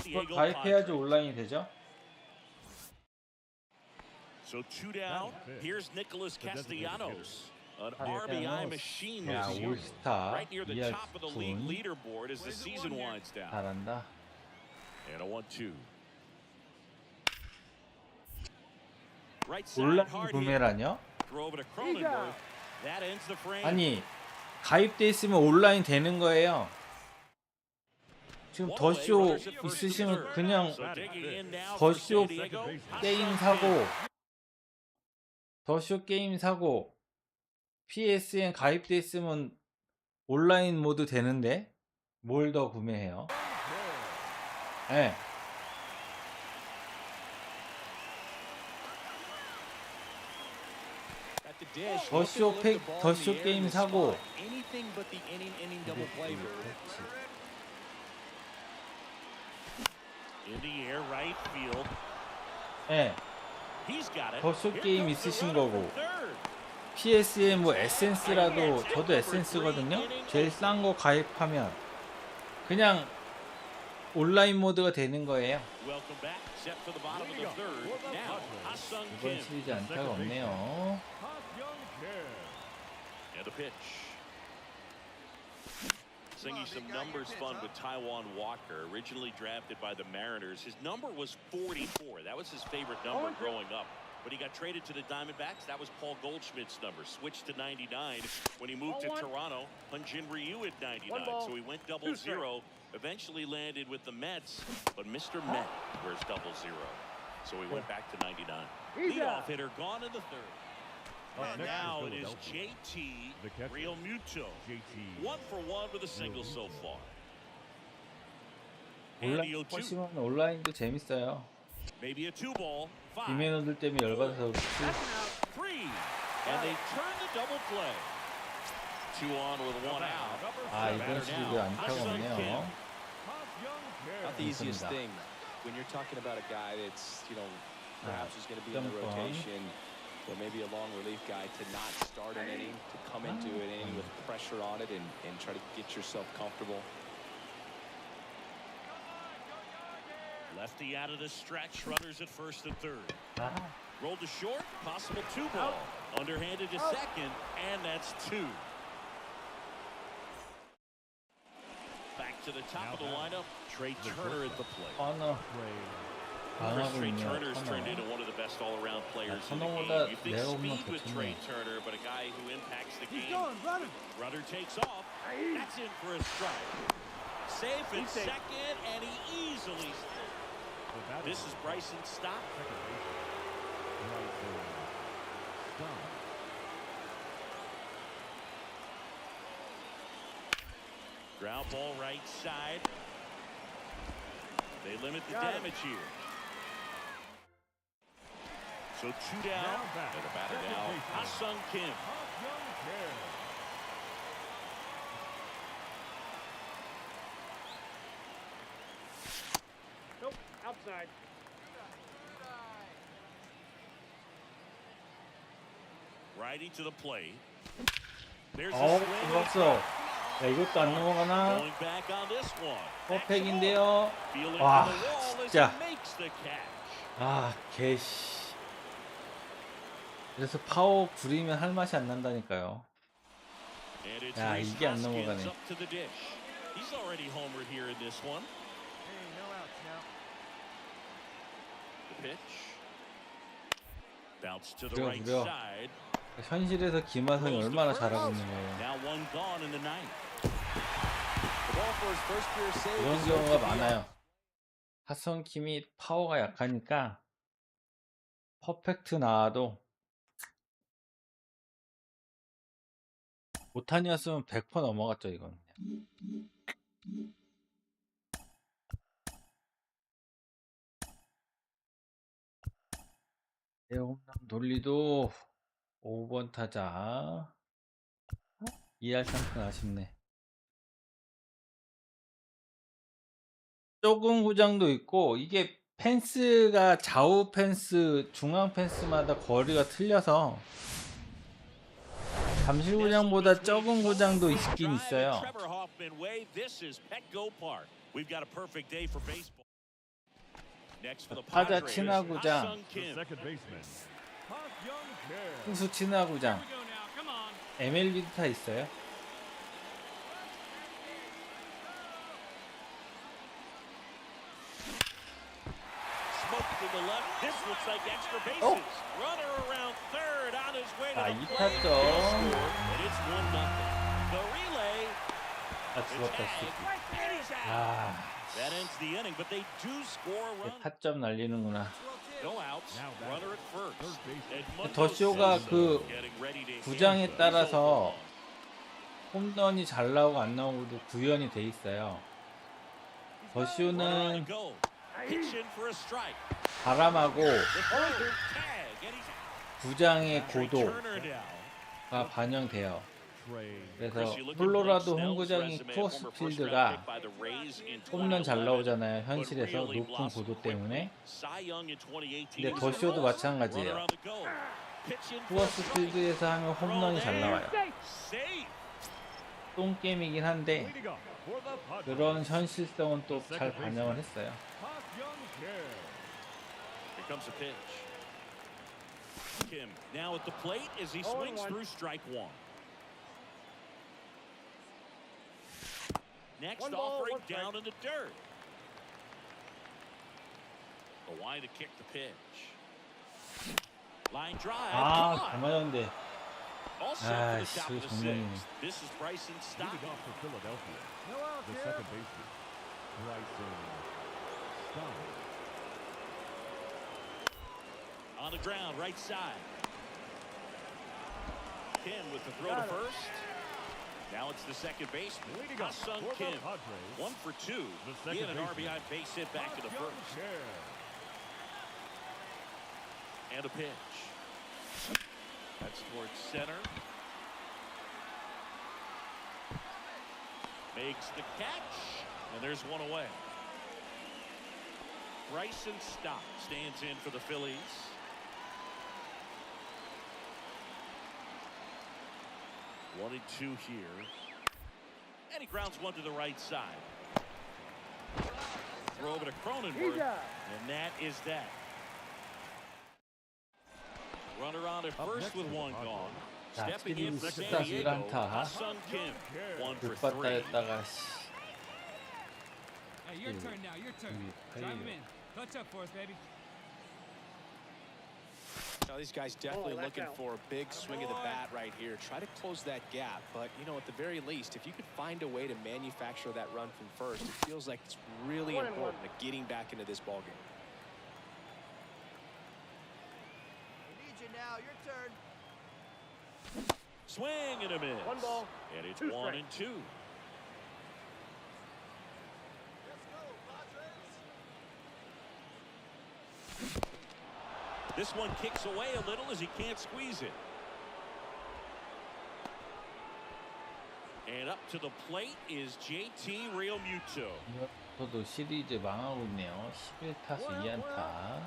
그거 가입해야지 온라인이 되죠? So 2 down. Here's Nicholas Castellanos. An RBI machine 야, this year. 올스타 Right near the 2할 top of the league 9푼 leaderboard as the season winds down. 잘한다. And a 1-2. Right side 온라인 hard hit. 구매라뇨? Throw over to Cronenworth. That ends the frame. 아니, 가입돼 있으면 온라인 되는 거예요. 지금 더쇼 있으시면 그냥 So digging in now 더쇼 for San Diego. 게임 Ha-Sung 사고, Kim. 더쇼 게임 사고, PSN 가입돼 있으면 온라인 모드 되는데 뭘 더 구매해요? 예. At the dish, 더쇼 looking to lift the ball in 더쇼 the air in 게임 this 사고. spot. Anything but the inning double play bird. In the air, right field. 예. He's got it. 더쇼 Here 게임 comes the 있으신 runner 거고. for third. PSN 뭐 에센스라도 저도 에센스거든요. 제일 싼 거 가입하면 그냥 온라인 모드가 되는 거예요. Welcome back. Set for the bottom of the third. Now, Ha-Sung 이번 Kim. 시리즈 안타가 없네요. And the pitch. Singing some numbers fun with Taiwan Walker, originally drafted by the Mariners. His number was 44. That was his favorite number growing up. But he got traded to the Diamondbacks. That was Paul Goldschmidt's number. Switched to 99 when he moved to Toronto. Hyun-Jin Ryu at 99. So he went 0-0. Eventually landed with the Mets. But Mr. Met wears 0-0. So he went back to 99. Leadoff hitter gone in the third. And now it is JT Realmuto. 1-for-1 with a single so far. 온라인 보시면 온라인도 재밌어요. Maybe a 2-ball. 5. 비매너들 때문에 열받아서 그렇지. 3. And they turn the double play. 2 on with 1 out. 아, 이번 시리즈 안타가 없네요. Not the easiest thing when you're talking about a guy that's, perhaps is going to be in the rotation, or maybe a long relief guy, to not start an inning, to come into an inning with pressure on it and try to get yourself comfortable. Lefty out of the stretch, runners at first and third. Rolled to short, possible 2-ball. Underhanded to second, and that's 2. Back to the top of the lineup, Trey Turner at the plate. 하나 강하고 Trey 있네요. Turner's turned 하나. into one of the best all-around players in the 하나보다 game. You think 내가 보면 speed with 더 Trey 좋네. Turner, but a guy who impacts the He's game. going, run him. Runner takes off. That's in for a strike. Safe at second, and he easily. This is Bryson Stott. Ground ball right side. They limit the damage here. So 2 down. And the batter now, Ha-Sung Kim. Nope, outside. Righty to the plate. There's a 어우, swing. 좋았어. 야, 이것도 안 넘어가나? Going back on this one. 퍼펙인데요. Feeling 와, for the wall as 진짜. he makes the catch. 아, 개씨. 그래서 파워 구리면 할 맛이 안 난다니까요. And it's 야, Rhys 이게 안 Hoskins 넘어가네. up to the dish. He's already homered here in this one. Hey, no outs now. The pitch. Bounce to the 그래요, right 그래요. side. 현실에서 김하성이 얼마나 잘하고 있는 거예요. Now 1 gone in the ninth. The ball for his first career save. 그런 경우가 많아요. 하성킴이 파워가 약하니까 퍼펙트 나와도 오타니였으면 100% 넘어갔죠, 이건. 홈런 돌리도 5번 타자 2할 3푼 아쉽네. 좁은 구장도 있고 이게 펜스가 좌우 펜스, 중앙 펜스마다 거리가 틀려서 잠실 구장보다 적은 구장도 있긴 있어요. Trevor Hoffman way. This is Petco Park. We've got a perfect day for baseball. Next for the 타자 Padres. 친화 구장, Ha-Sung Kim. Second baseman. 투수 친화 구장, Here we go now. Come on. MLB도 다 있어요. Smoke to the left. This looks like extra bases. Runner around third on his way to 아, the 이 plate. 타점. And it's 1-0. The relay. 아, 죽었다, Tag. 진짜. And he's out. 아, That ends the inning, but they do score a run. 타점 날리는구나. No outs. Runner at first. Edmundo 더쇼가 Sosa 그 getting ready to hit. 구장에 따라서 홈런이 잘 나오고 안 나오고도 구현이 돼 있어요. 더쇼는 Runner on go. Pitch in for a strike. 바람하고 The throw. Tag. And he's out. 구장의 Trey 고도가 Turner down. 반영돼요. 그래서 Chris, you look at 콜로라도 Blake 홈구장이 Snell's 코어스 resume, former 필드가 first-round pick by the Rays in 홈런 잘 2011, 나오잖아요. but 현실에서 really 높은 blossomed 고도 때문에. quickly. Cy Young in 2018 근데 was 더쇼도 the runner 마찬가지예요. on the go. Pitch in for a 코어스 strike. 필드에서 하면 홈런이 잘 나와요. Safe. 똥게임이긴 한데 그런 현실성은 또 잘 반영을 했어요. Here comes the pitch. Kim now at the plate as he swings through strike 1. Next 1 ball, offering 1 strike. down in the dirt. A line to kick the pitch. Line drive. 아, caught. 잘 맞았는데. All set for the 아이씨, top of the 정면이네. sixth. This is Bryson Stott. Leading off for Philadelphia, No out the here. second baseman, Bryson Stott. On the ground, right side. Kim with the throw Got to it. first. Now it's the second baseman, Leading off Ha-Sung for the Kim. Padres, 1 for 2. the He second had an baseman, RBI base hit back in the Young first. Chair. And a pitch. That's towards center. Makes the catch. And there's one away. Bryson Stott stands in for the Phillies. One and two here. And he grounds one to the right side. Throw over to Cronenworth. He's out. And that is that. Runner on at Up first next with is the one Padres. gone. 자, Stepping in for 7 San 14 Diego, 1안타. Ha-Sung Kim. 1 for 불봤다 3. 했다가 씨. Hey, your turn now. Your turn. Drive him in. Touch up for us, baby. Now these guys definitely Oh, looking that's out. for a big swing of the bat right here. Try to close that gap, but you know, at the very least, if you could find a way to manufacture that run from first, it feels like it's really 1-1. important to getting back into this ball game. We need you now. Your turn. Swing and a miss. 1 ball. And it's 2 1 strikes. and 2. Let's go, Padres. This one kicks away a little as he can't squeeze it. And up to the plate is JT Realmuto. 저도 시리즈 망하고 있네요. 11타수 2안타.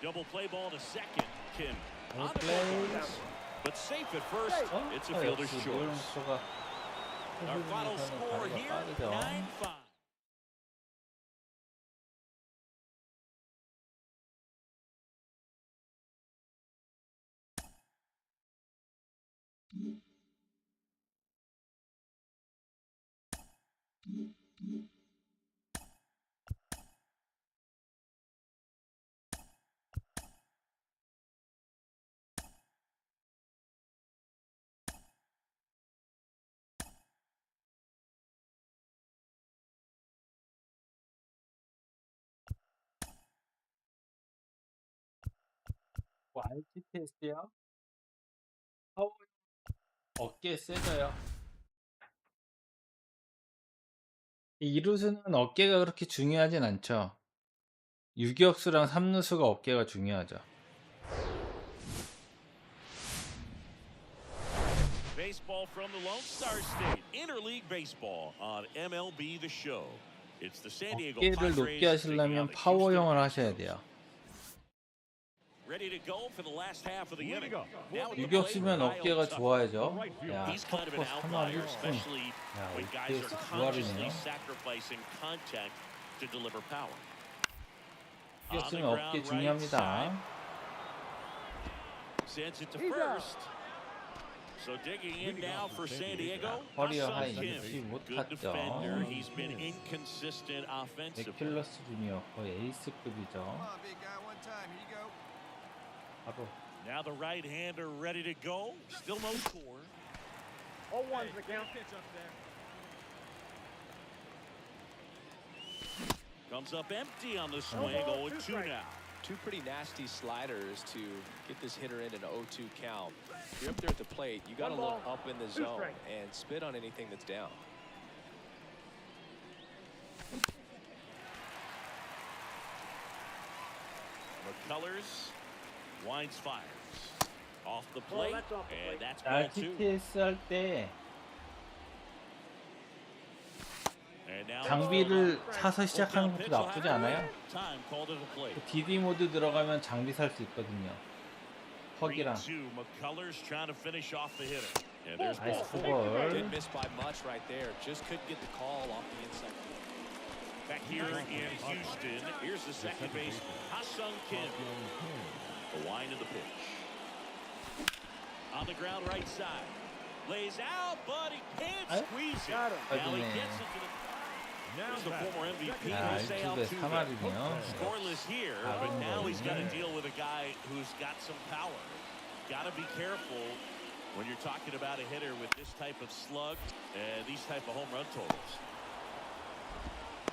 Double play ball to second. Kim on the play. boards, but safe at first. 어? It's a fielder's 역시 choice. 노영수가 Our final score 다리가 here, 빠르죠. 9-5. RTPS요? 어깨 세져요. 이루수는 어깨가 그렇게 중요하진 않죠. 유격수랑 삼루수가 어깨가 중요하죠. Baseball from the Lone Star State. Interleague baseball on MLB The Show. It's the San Diego 어깨를 Padres 높게 taking 하시려면 on the 파워형을 Houston 하셔야 돼요. Ready to go for the last half of the inning. Leading off Now for at the 유격수면 plate, 어깨가 Kyle 좋아야죠. 야, He's kind of an 턱 3할 outlier, 1푼. especially 야, when guys 어깨에서 are 9할이네요. consciously sacrificing contact to deliver power. 유격수면 어깨 중요합니다. Sends it to He's first. So digging in now for San Diego. 허리와 Ha-Sung 하이 Kim. 입지 Good defender. 못했죠. He's been inconsistent offensively. 맥킬러스 주니어 거의 에이스급이죠. Come on, big guy. One time. Here you go. 바로 Now the right-hander ready to go. Still no score. 0-1's the count. Pitch up there. Comes up empty on the swing. ball, 0-2 2 strikes. now. Two pretty nasty sliders to get this hitter in an 0-2 count. If you're up there at the plate, you got to 1 look ball, up in the 2 zone strikes. and spit on anything that's down. McCullers winds fires. Off the Well, plate. that's off the And plate. that's ball 2. RTPS 할 때 And now 장비를 사서 시작하는 것도 pitch 나쁘지 않아요. Time called to the plate. DD 모드 들어가면 장비 살 수 있거든요. 퍽이랑 3-2. McCullers trying to finish off the hitter. And there's ball 나이스 4. 볼. Didn't miss by much right there. Just couldn't get the call off the inside. Back here in Houston, here's the second base, Ha-Sung Kim. The wind of the pitch. On the ground right side. Lays out, but he can't Huh? squeeze it. Got him. Now he 맞네. gets it to the Now Here's the batting, former MVP. 아, Jose 1투대 Altuve. 3할이네요. Scoreless here, 아, but now he's got to 네. deal with a guy who's got some power. Got to be careful when you're talking about a hitter with this type of slug and these type of home run totals.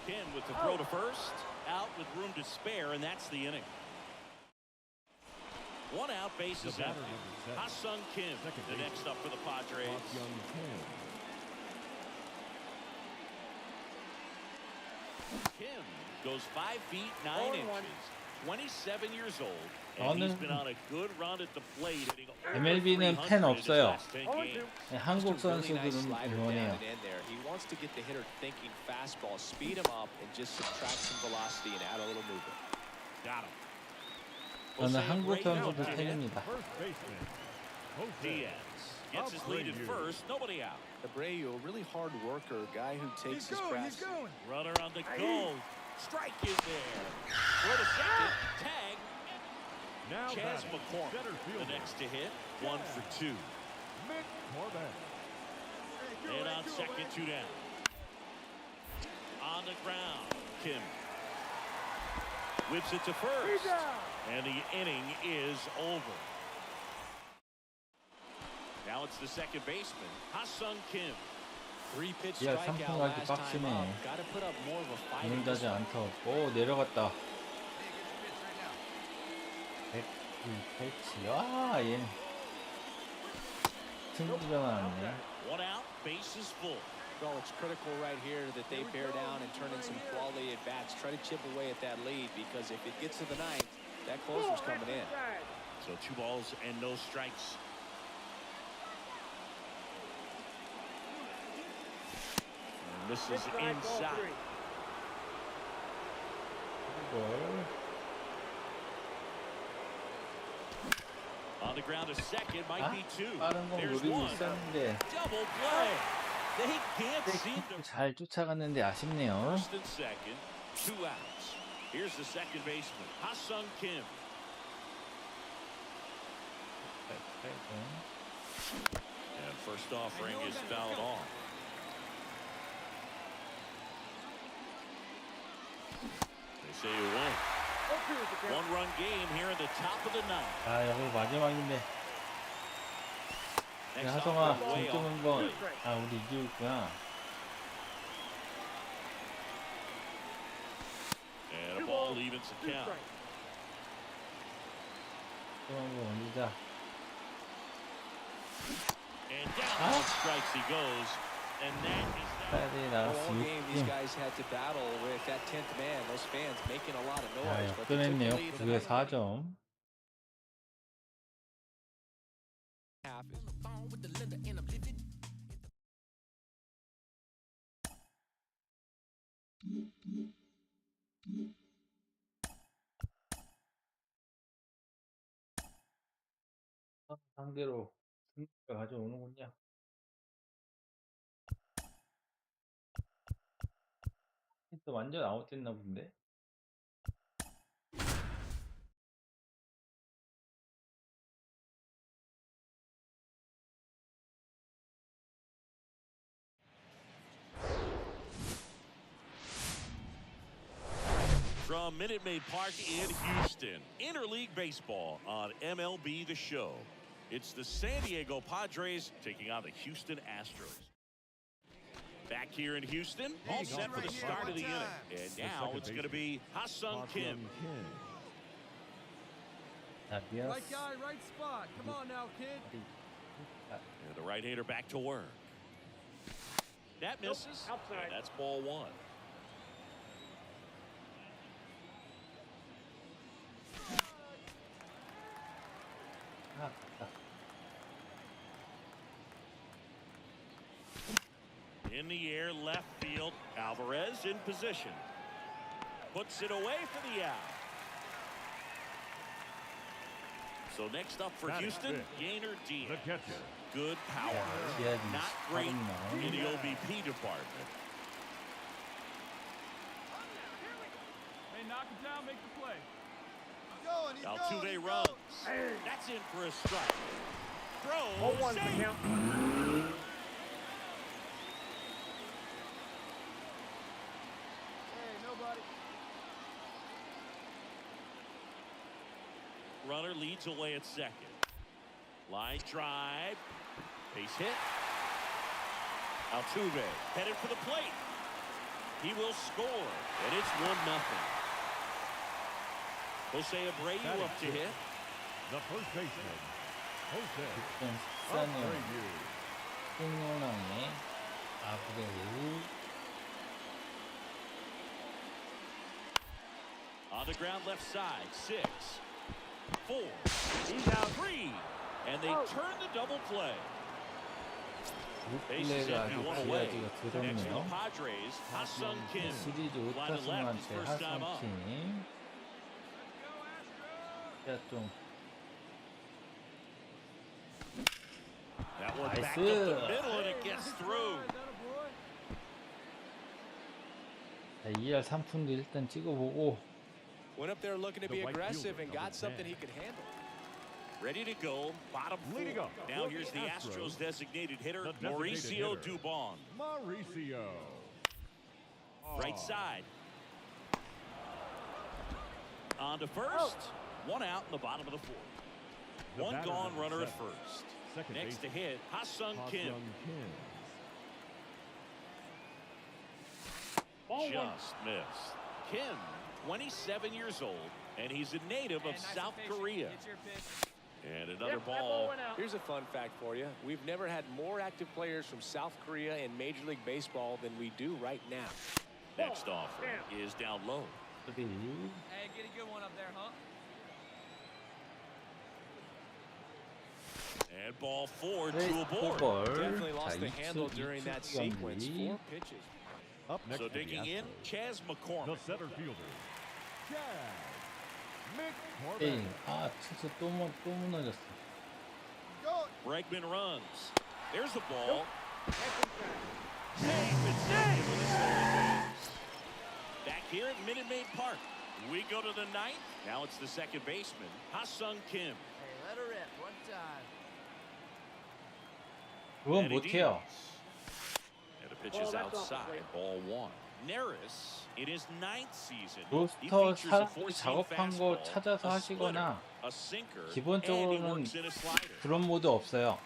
Kim with the throw to first, out with room to spare, and that's the inning. One out, bases The batter, empty. number 7. Ha-Sung Kim, Second the base. next up for the Padres. Young Kim. Kim goes 5 feet 9 inches, 27 years old, and he's been on a good run at the plate. hitting over MLB는 300 팬 in his 없어요. last 10 games. 네, 한국 Just a really nice 선수들은 slider 응원해요. down and in there. He wants to get the hitter thinking fastball, speed him up, and just subtract some velocity and add a little movement. Got him. 저는 Jose 한국 Abreu 선수들 to hit. 팬입니다. First baseman. Jose. Diaz gets his lead at first, nobody out. Abreu, a really hard worker, a guy who takes his craft. Runner on the go. Strike in there. Throw to second. Tag. Now Chas batting, McCormick, center the fielder. next to hit. 1 for 2. Mick Corbett. And on second, 2 down. On the ground, Kim whips it to first, and the inning is over. Now it's the second baseman, Ha-Sung Kim. 3-pitch 야, strikeout 삼성까지 last time 빡치네. up. Got to put up more of a fighting. 운동자지 않다. 오, 내려갔다. Hey, good pitch right now. 100 패치. 아, 얘 승부가 나왔네. 1 out, base is full. Well, it's critical right here that they bear down and turn in some quality at bats. Try to chip away at that lead, because if it gets to the ninth, that closer's coming in. So 2 balls and no strikes. And this is inside. 이걸 On the ground to second, might be 2. 빠른 건 There's 노리고 1. 있었는데 Double play. They can't seem to. 잘 쫓아갔는데 아쉽네요. First and second, 2 outs. Here's the second baseman, Ha-Sung Kim. And first offering is fouled off. They say you win. 1-run game here in the top of the ninth. 아, 여기 마지막인데. Next 하성아, offering way 좀 off. 거. 아, 우리 이기고 있구나. And a ball evens the count. 좀한 거 올리자. And down on strikes he goes. And that is that. 빨리 Well, 나갔어. all game, these 6분. guys had to battle with that 10th man. Those fans making a lot of 아, noise. But they took the 역전했네요. lead in the 9에 ninth 4점. half. 상대로 승리를 가져오는군요. 또 완전 아웃됐나 본데. From Minute Maid Park in Houston, interleague baseball on MLB The Show. It's the San Diego Padres taking on the Houston Astros. Back here in Houston, all set for the start of the inning. And now it's going to be Ha-Sung Kim. 자, 미안. Right guy, right spot. Come on now, kid. And the right-hander back to work. That misses. outside. And that's ball 1. 아, In the air, left field. Alvarez in position. Puts it away for the out. So next up for That is Houston, it. Gainer The Diaz. catcher. Good power. Diaz Not great is in the OBP department. Hey, knock him down, make the play. He's going, Altuve he's runs. going. That's in for a strike. Oh, Throw. one's the Save. count. runner leads away at second. Line drive. Base hit. Altuve headed for the plate. He will score, and it's 1-0. Jose Abreu up to hit. The first baseman, Jose 좀 비싸네요. Abreu. 킹용랑의 아브레우. On the ground left side, 6, 4, he's out 3, and they turn the double play. Bases 플레이가 empty, 아주 one away. 기아지가 Next for the 더럽네요. Padres, Ha-Sung Kim. 시리즈 Line to left, his 우타승한테 first time up. 하성킴. 자, 좀 That one back up 나이스. the middle, and it gets through. 자, 2할 3푼도 일단 찍어보고. Went up there looking to The be right aggressive fielder, and got number something 10. he could handle. Ready to go, bottom Leading 4. up Now for here's the the Astros, Astros designated hitter, the designated Mauricio hitter. Dubon. Mauricio. Right side. On to first. One out in the bottom of the 4th. The One batter, gone number runner at 7. first. Second Next to baseman, hit, Ha-Sung Kim. Ha-Sung Kim. Just missed. Kim, 27 years old, and he's a native of South Korea. Get your pitch. And another ball. Here's a fun fact for you. We've never had more active players from South Korea in Major League Baseball than we do right now. Next offer is down low. 그리고 Hey, get a good one up there, huh? And ball 4 네, to a board. 볼. Definitely 자, lost the handle during that sequence. 4 pitches. Up next So for the digging in, Astros, Chas the McCormick. center fielder, Chas McCormick. 에이, 아, 투수 또 무너졌어. Bregman runs. There's the ball. Save and save with a stolen base. Back here at Minute Maid Park. We go to the 9th. Now it's the second baseman, Ha-Sung Kim. Hey, let her rip one time. 그건 And he 못해요. deals. And the pitch is outside. Ball 1. Neris in his 9th season. He 로스터 features a 사람들이 4-seam 작업한 거 fastball, 찾아서 a 하시거나 splitter, a sinker, and he 기본적으로는 works in a slider. 그런 모드 없어요.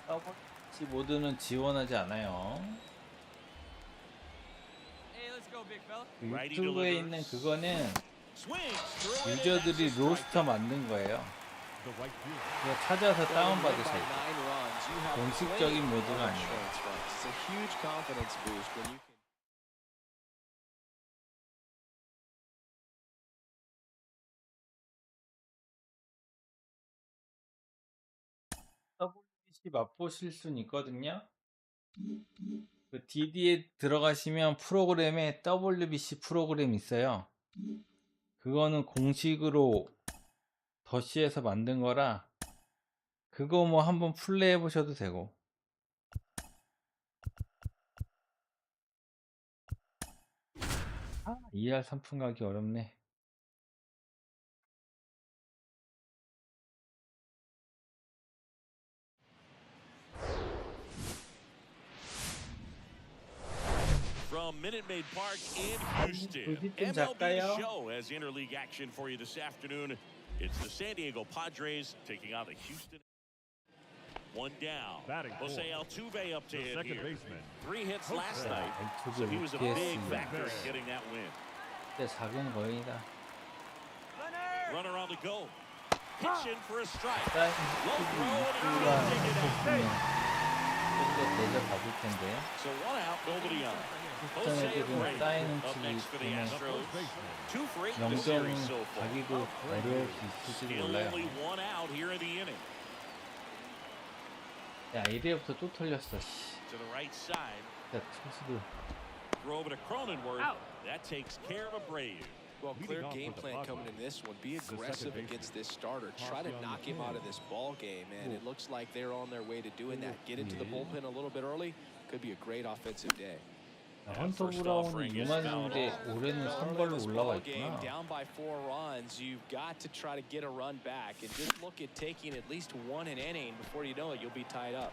서버치 모드는 지원하지 않아요. Hey, let's go, big fella. 그 Righty 유튜브에 delivers. 있는 그거는 Swings through it, and 유저들이 that's a strikeout. 로스터 만든 거예요. The right fielder, 그거 찾아서 By 다운받으세요. 9 runs, you have 공식적인 plenty 모드가 of 아니에요. insurance runs. It's a huge confidence boost when you can. WBC 맛보실 수는 있거든요. 그 DD에 들어가시면 프로그램에 WBC 프로그램 있어요. 그거는 공식으로 더시에서 만든 거라 그거 뭐 한번 플레이해 보셔도 되고. 아, 2할 3푼 가기 어렵네. From Minute Maid Park in Houston, 굳이 좀 MLB 작가요? show has interleague action for you this afternoon. It's the San Diego Padres taking on the Houston. One down. Batting Jose fourth. Altuve up to the hit second here. baseman, 3 hits last Jose night, Altuve so he was a big 못했습니다. factor in getting that win. 진짜 작은 거이다. Runner on the go. Pitching for a strike. 사인 Low throw and he 유튜브가 can't dig it out. 있으면 좀더 대접받을 텐데. So 1 out, nobody on. 특정 Jose 애들은 Abreu 사인 up 치기 next for the 때문에 Astros. baseman, 2 for 8 in the 영점 series so far. 가기도 어려울 수 있을지도 Still 몰라요. only 1 out here in the inning. 야, 이래부터 또 털렸어. 씨. To the right side. 진짜 투수들. Throw over to Cronenworth. That takes care of Abreu. Well, Leading clear off game with the plan Padres, coming in this one. Be second aggressive baseman, against this starter. Try to Ha-Sung knock him out of Kim. this ball game, and it looks like they're on their way to doing that. Get into the bullpen a little bit early. Could be a great offensive day. 헌터 first 브라운은 offering is 6만인데 fouled 올해는 Early 3발로 this 올라가 ball game, 있구나. down by 4 runs, you've got to try to get a run back and just look at taking at least 1 an inning. Before you know it, you'll be tied up.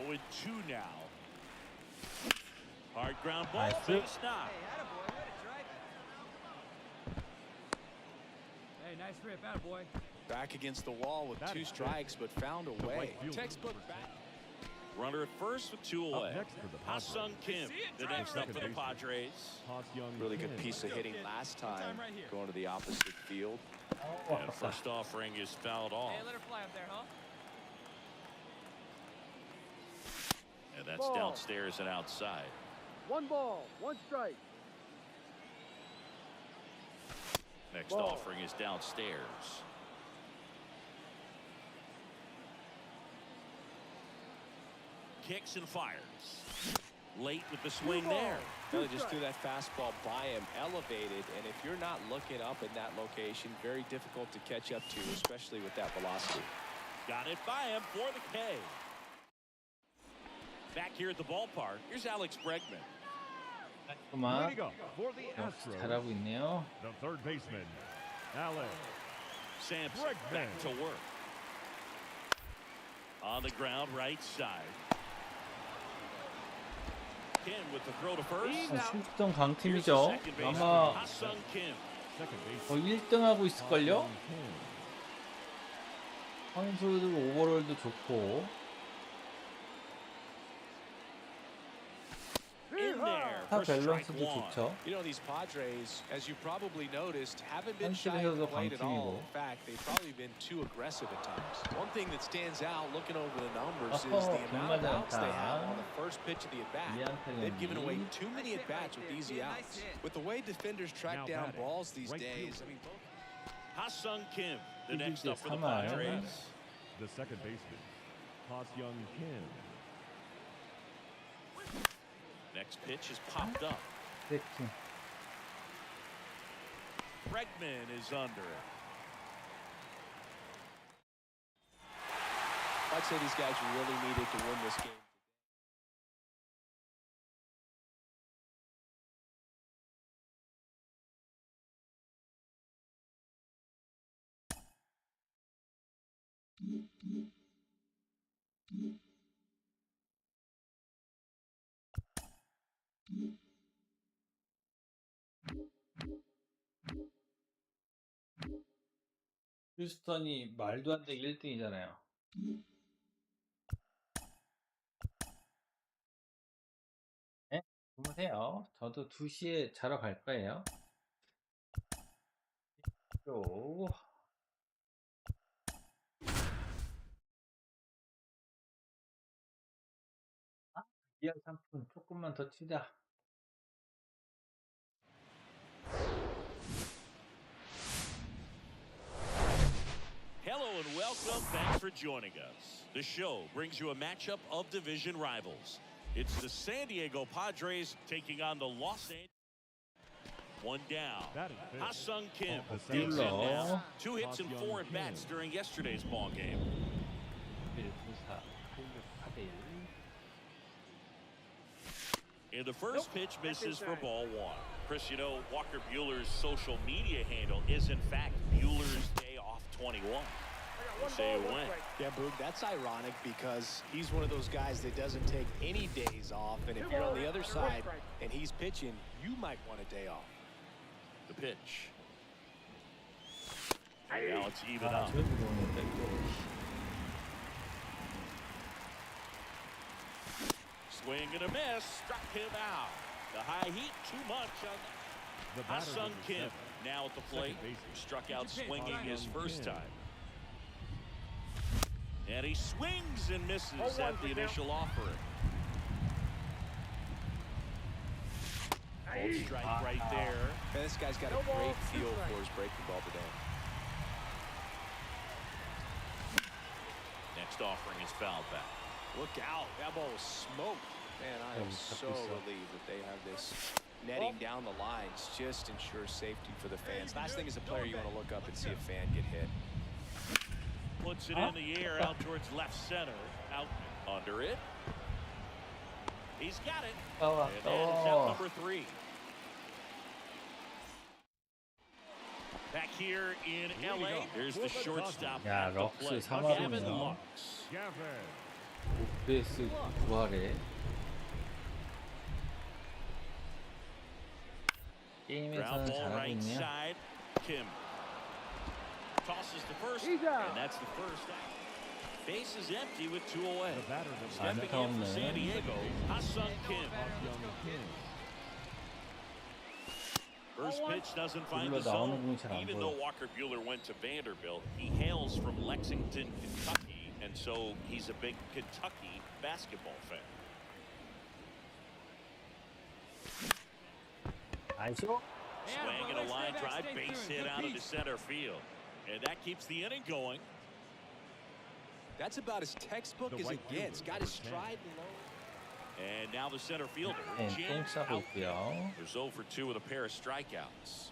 0-2 now. Hard ground ball, Nice. base knock. Hey, attaboy, way to drive it. Hey, nice rip, attaboy. Back against the wall with That 2 is strikes, but found a way. right fielder. Textbook back. Runner at first with 2 Up away. next for the Padres. Ha-Sung Kim, the next up for the Second baseman. Padres. Ha-Sung Really good Kim. piece of hitting last time, going to the opposite field. And first offering is fouled off. Hey, let her fly up there, huh? And that's downstairs and outside. 1 ball, 1 strike. Next offering is downstairs. Kicks and fires. Late with the swing there. Really just threw that fastball by him, elevated, and if you're not looking up in that location, very difficult to catch up to, especially with that velocity. Got it by him for the K. Back here at the ballpark, here's Alex Bregman. 그만. Leading up for the 역시 Astros, 잘하고 있네요. the third baseman, Alex Sampson Bregman. back to work. On the ground, right side. Kim with the throw to first. 슈스턴 Here's the 강팀이죠. second baseman, 아마 Ha-Sung Kim. second base. 1등 하고 있을걸요? Ha-Sung Kim. 선수들 오버롤도 좋고. In there 타 for strike 밸런스도 one. 좋죠. You know, these Padres, as you probably noticed, haven't been shy of 한쪽에서도 the plate at all. 강팀이고. In fact, they've probably been too aggressive at times. One thing that stands out looking over the numbers is 어허, the amount of 정말 outs they have 잘한다. on the first pitch of the at-bat. 이한테는 They've given away 이. too many at-bats with easy outs. With the way defenders track Now down batting, balls these right days, fielder. I mean, both Ha-Sung Kim, the 이길 next 때 up for the 3할. Padres. The second baseman, Ha-Sung Kim. Next pitch is popped up. 세팅. Bregman is under it. I'd say these guys really needed to win this game. 휴스턴이 말도 안 되게 1등이잖아요. 네? 주무세요. 저도 2시에 자러 갈 거예요. 또 이하 상품 조금만 더 치자. Hello and welcome. Thanks for joining us. The show brings you a matchup of division rivals. It's the San Diego Padres taking on the Los Angeles. One down. That is big. Ha-Sung Kim Oh, the digs in center. now. 2 hits and Ha-Sung 4 at bats Kim. during yesterday's ball game. 1-2-4 8-1. And the first pitch misses for ball 1. Chris, you know, Walker Buehler's social media handle is in fact Buehler's Day Off 21. Say it went. Yeah, Boog, that's ironic because he's one of those guys that doesn't take any days off. And if you're on the other side and he's pitching, you might want a day off. The pitch. And now it's even 아, up. 저기 보는데 또. Swing and a miss. Struck him out. The high heat too much on The batter Ha-Sung number Kim. 7, Now at the plate. second baseman. Struck out swinging his Ha-Sung first Kim. time. And he swings and misses at the initial offering. Old strike right there. Man, this guy's got a great feel for his breaking ball today. Next offering is fouled back. Look out. That ball was smoked. Man, I am so relieved that they have this netting down the lines. Just ensures safety for the fans. Last thing as a player, you want to look up and see a fan get hit. Puts it in the air out towards left center. Out under it. He's got it. And that is out number 3. Back here in LA, there's the shortstop 야, at the 럭스 plate. 3할이네요. Gavin Lux. Gavin. 베이스 부활해. Ground 게임에서는 ball 잘하고 right 있네요. side. Kim tosses the first, He's out. and that's the first out. Base is empty with 2 away. The batter number Stepping 안타 in for San 없는 Diego, Ha-Sung Kim. Young Kim. First pitch doesn't find the 불러 나오는 zone. 공이 잘 안 Even 보여. though Walker Buehler went to Vanderbilt, he hails from Lexington, Kentucky, and so he's a big Kentucky basketball fan. 아이쇼? Swing and a line drive, base hit out into center field. And that keeps the inning going. That's about as textbook The as right it gets. fielder, Got his number 10. stride low. And now the center fielder, 네, 똥 James 싸고 out. 있고요. There's 0 for 2 with a pair of strikeouts.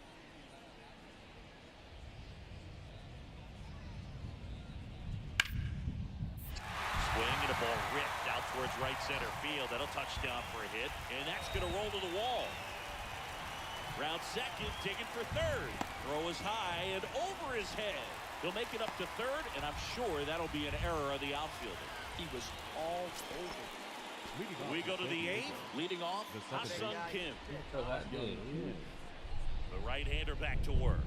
Swing and a ball ripped out towards right center field. That'll touch down for a hit, and that's going to roll to the wall. Round second, digging for third. Throw is high and over his head. He'll make it up to third, and I'm sure that'll be an error of the outfielder. He was all over. We go to the eighth, leading off The second Ha-Sung Kim. 들어가야지. The right-hander back to work.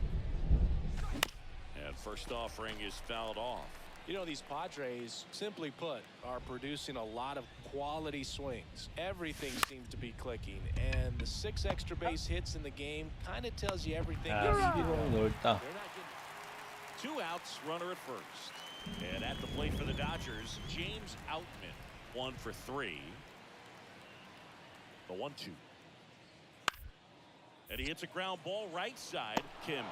And first offering is fouled off. You know, these Padres, simply put, are producing a lot of quality swings. Everything seems to be clicking, and the 6 extra base hits in the game kind of tells you everything. 아, you need to 11호 know. 넓다. They're not getting 2 outs, runner at first. And at the plate for the Dodgers, James Outman, 1 for 3. The 1-2. And he hits a ground ball right side. Kim.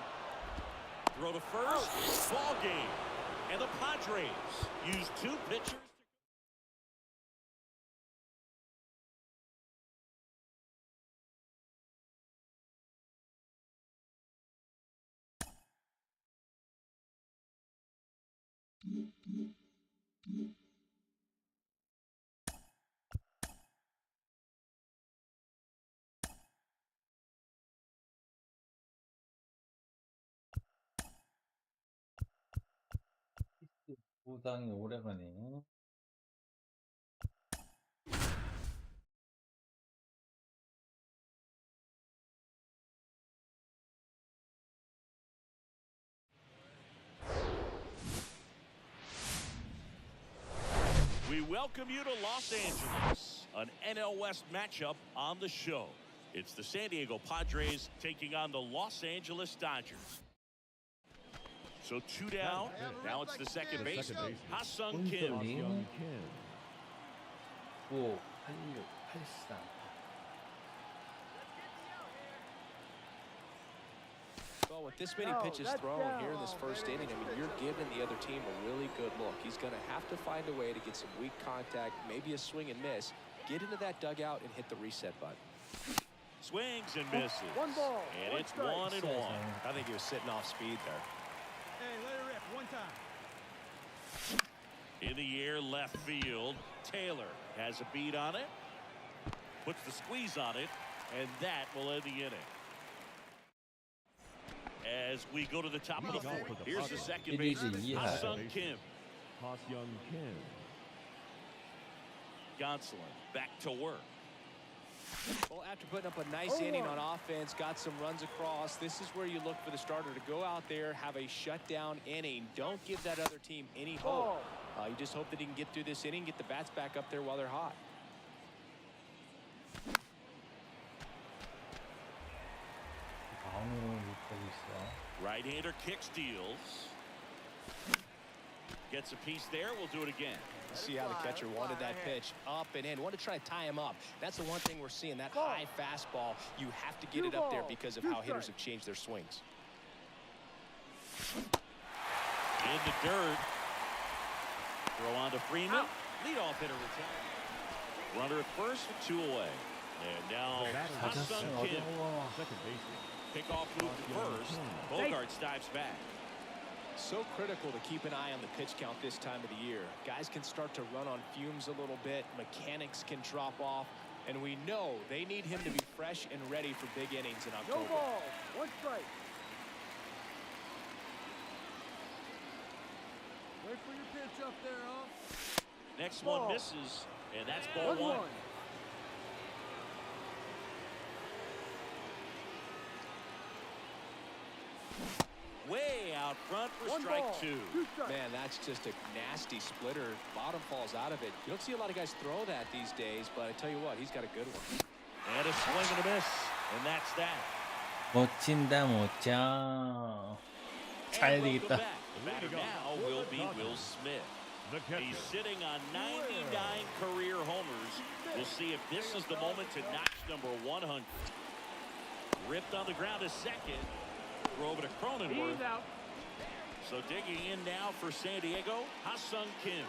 Throw to first. Ball game. And the Padres use 2 pitchers. 보상이 오래가네. We welcome you to Los Angeles, an NL West matchup on the show. It's the San Diego Padres taking on the Los Angeles Dodgers. So 2 down. Now it's the second baseman, Ha-Sung Kim. Young Kim. 9, 86, 83. Well, with this many No, pitches that's thrown down. here in this first inning, I mean, you're giving the other team a really good look. He's going to have to find a way to get some weak contact, maybe a swing and miss, get into that dugout and hit the reset button. Swings and misses. 1 ball, And 1 it's strike. 1 and 1. I think he was sitting off speed there. Hey, let it rip. 1 time. In the air, left field. Taylor has a beat on it. Puts the squeeze on it. And that will end the inning. As we go to the top of the Leading off 4th, for the here's the Padres. second It is baseman, a year. Ha-Sung Kim. Young Kim. Gonsolin back to work. Well, after putting up a nice inning on offense, got some runs across, this is where you look for the starter to go out there, have a shutdown inning. Don't give that other team any hope. You just hope that he can get through this inning, get the bats back up there while they're hot. 마음으로 못하고 있어. Right-hander kick steals. Gets a piece there. We'll do it again. See how the catcher wanted that pitch up and in. Want to try to tie him up. That's the one thing we're seeing. That high fastball, you have to get it up there because of how hitters have changed their swings. In the dirt. Throw on to Freeman. Leadoff hitter retired. Runner at first with 2 away. And now Ha-Sung Kim. Second baseman. Kickoff move to first. Bogart dives back. So critical to keep an eye on the pitch count this time of the year. Guys can start to run on fumes a little bit. Mechanics can drop off. And we know they need him to be fresh and ready for big innings in No October. ball, 1 strike. Wait for your pitch up there, huh? Next one misses, and that's ball one. Way out front for strike two. Man, that's just a nasty splitter. Bottom falls out of it. You don't see a lot of guys throw that these days, but I tell you what, he's got a good one. And a swing and a miss, and that's that. 멋진다 멋져. 잘 되겠다. The batter now will be Will Smith. The catcher. He's sitting on 99 career homers. We'll see if this is the moment to notch number 100. Ripped on the ground to second. Throw over to Cronenworth. So digging in now for San Diego, Ha-Sung Kim.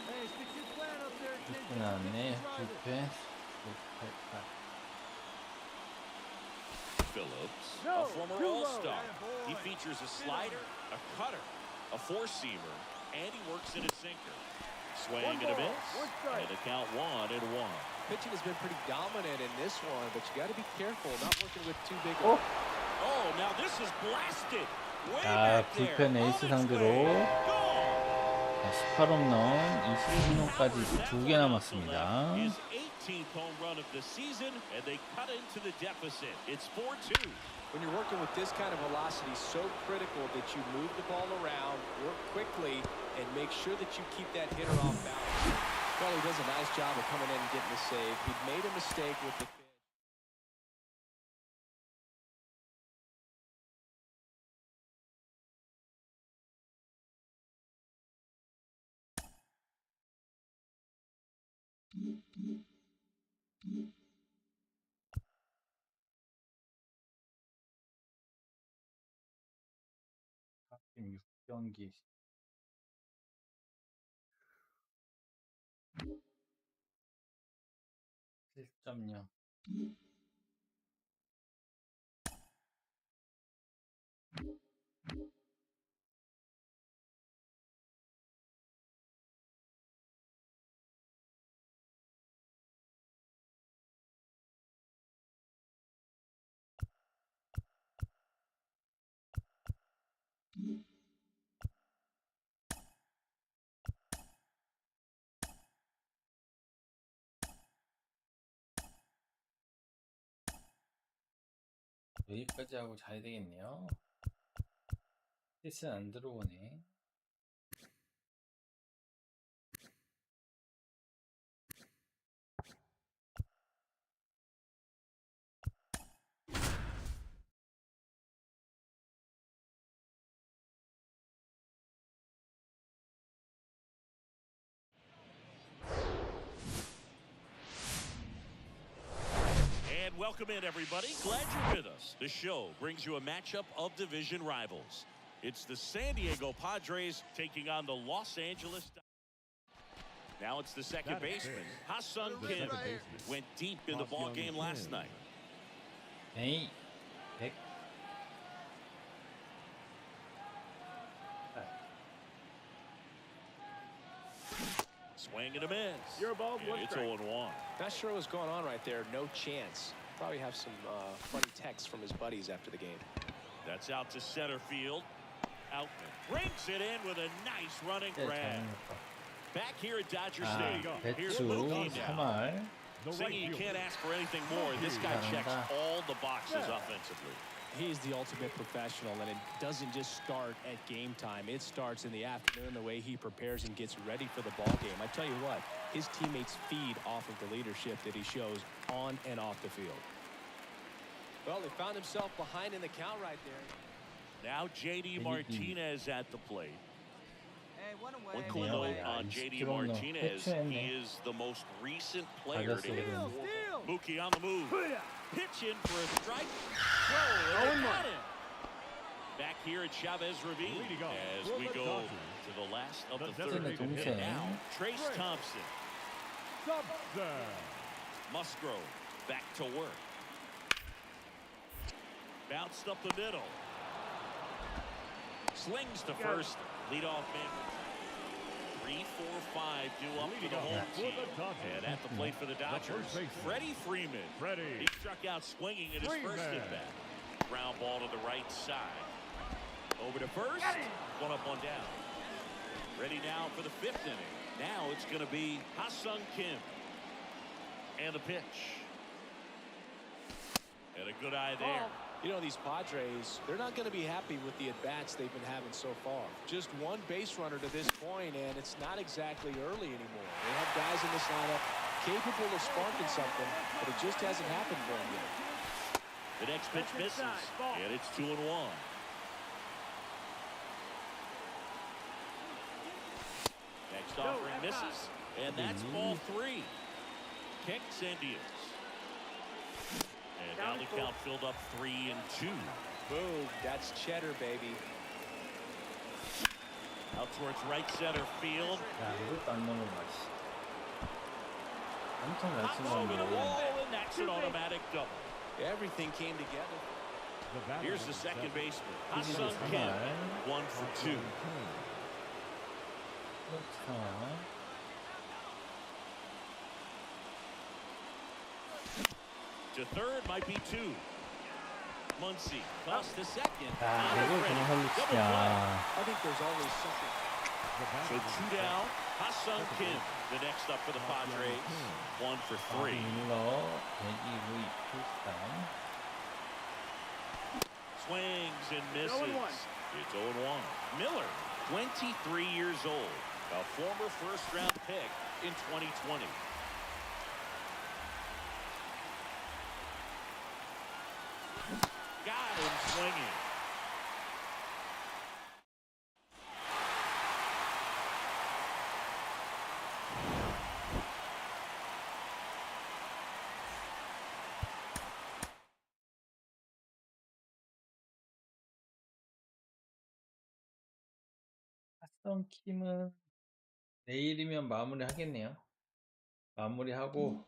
Hey, stick your plan up there, kid. 나왔네. 부패. Phillips, No, a former too low. All-Star. He features a slider, a cutter, a four-seamer, and he works in a sinker. Swing and a miss, and a count 1-1. Pitching has been pretty dominant in this one, but you got to be careful, not working with too big. Oh, now this is blasted. Way 자, back there. 불펜 에이스 On its 상대로 way. Gone. 18홈런, 22홈런까지 2개 남았습니다. His 18th home run of the season, and they cut into the deficit. It's 4-2. When you're working with this kind of velocity, so critical that you move the ball around, work quickly, and make sure that you keep that hitter off balance. Well, he does a nice job of coming in and getting the save. He made a mistake with the pitch. 지금 6경기. (7.0) 여기까지 하고 자야 되겠네요. 히스는 안 들어오네. And welcome in, everybody. Glad you're with us. The show brings you a matchup of division rivals. It's the San Diego Padres taking on the Los Angeles. Now it's the second baseman, Ha-Sung Kim. Went deep in the ball game last night. 에이, 100. Swing and a miss. You're above And one it's strike. 0-1. Not sure what's going on right there. No chance. Probably have some funny texts from his buddies after the game. That's out to center field. Outman brings it in with a nice running 네, grab. 잘했다. Back here at Dodger 아, Stadium. Here's 배추 Mookie now. 3할. Singing you can't ask for anything more. This guy checks all the boxes offensively. He's the ultimate professional, and it doesn't just start at game time. It starts in the afternoon, the way he prepares and gets ready for the ball game. I tell you what, his teammates feed off of the leadership that he shows on and off the field. Well, he found himself behind in the count right there. Now J.D. Martinez at the plate. Hey, one One away. cool Yeah, note yeah, on he's J.D. still on the Martinez, pitch end, he eh? is the most recent player to Steal, hit. Steal. Mookie on the move. Pitch in for a strike. Throw, and they got him. Back here at Chavez Ravine as we go to the last of the third. And now Trace Thompson. Musgrove back to work. Bounced up the middle. Slings to first. Leadoff man. 3, 4, 5 due up for the home team. And at the plate for the Dodgers, Freddie Freeman. He struck out swinging at his first at bat. Ground ball to the right side. Over to first. One up, one down. Ready now for the 5th inning. Now it's going to be Ha-Sung Kim. And the pitch. And a good eye there. You know, these Padres, they're not going to be happy with the at-bats they've been having so far. Just one base runner to this point, and it's not exactly early anymore. They have guys in this lineup capable of sparking something, but it just hasn't happened for them yet. The next pitch misses, and it's 2-1. Next offering misses, and that's ball 3. Kicks and deals. And now the count filled up 3-2. Boom, that's cheddar, baby. Out towards right center field. 야, 이것도 안 넘어가, 씨. 엄청 잘 Pops 쓴 over the 건데. wall, and that's an automatic double. Everything came together. The batter Here's the is second set. baseman, Ha-Sung Kim. 1 for 2. 그렇다. To third might be 2. Muncy toss to second. 야, Not 이걸 ready. 그냥 Double play. 살리시냐. I think there's always something. The batter So is 2 set. down. Ha-Sung Kim, the next up for the Padres. 1 for 3. 밀러, 102루 2풀스타. Swings and misses. It's 0-1. Miller, 23 years old, a former first-round pick in 2020. Got him swinging. 핫성 킴은 내일이면 마무리 하겠네요. 마무리하고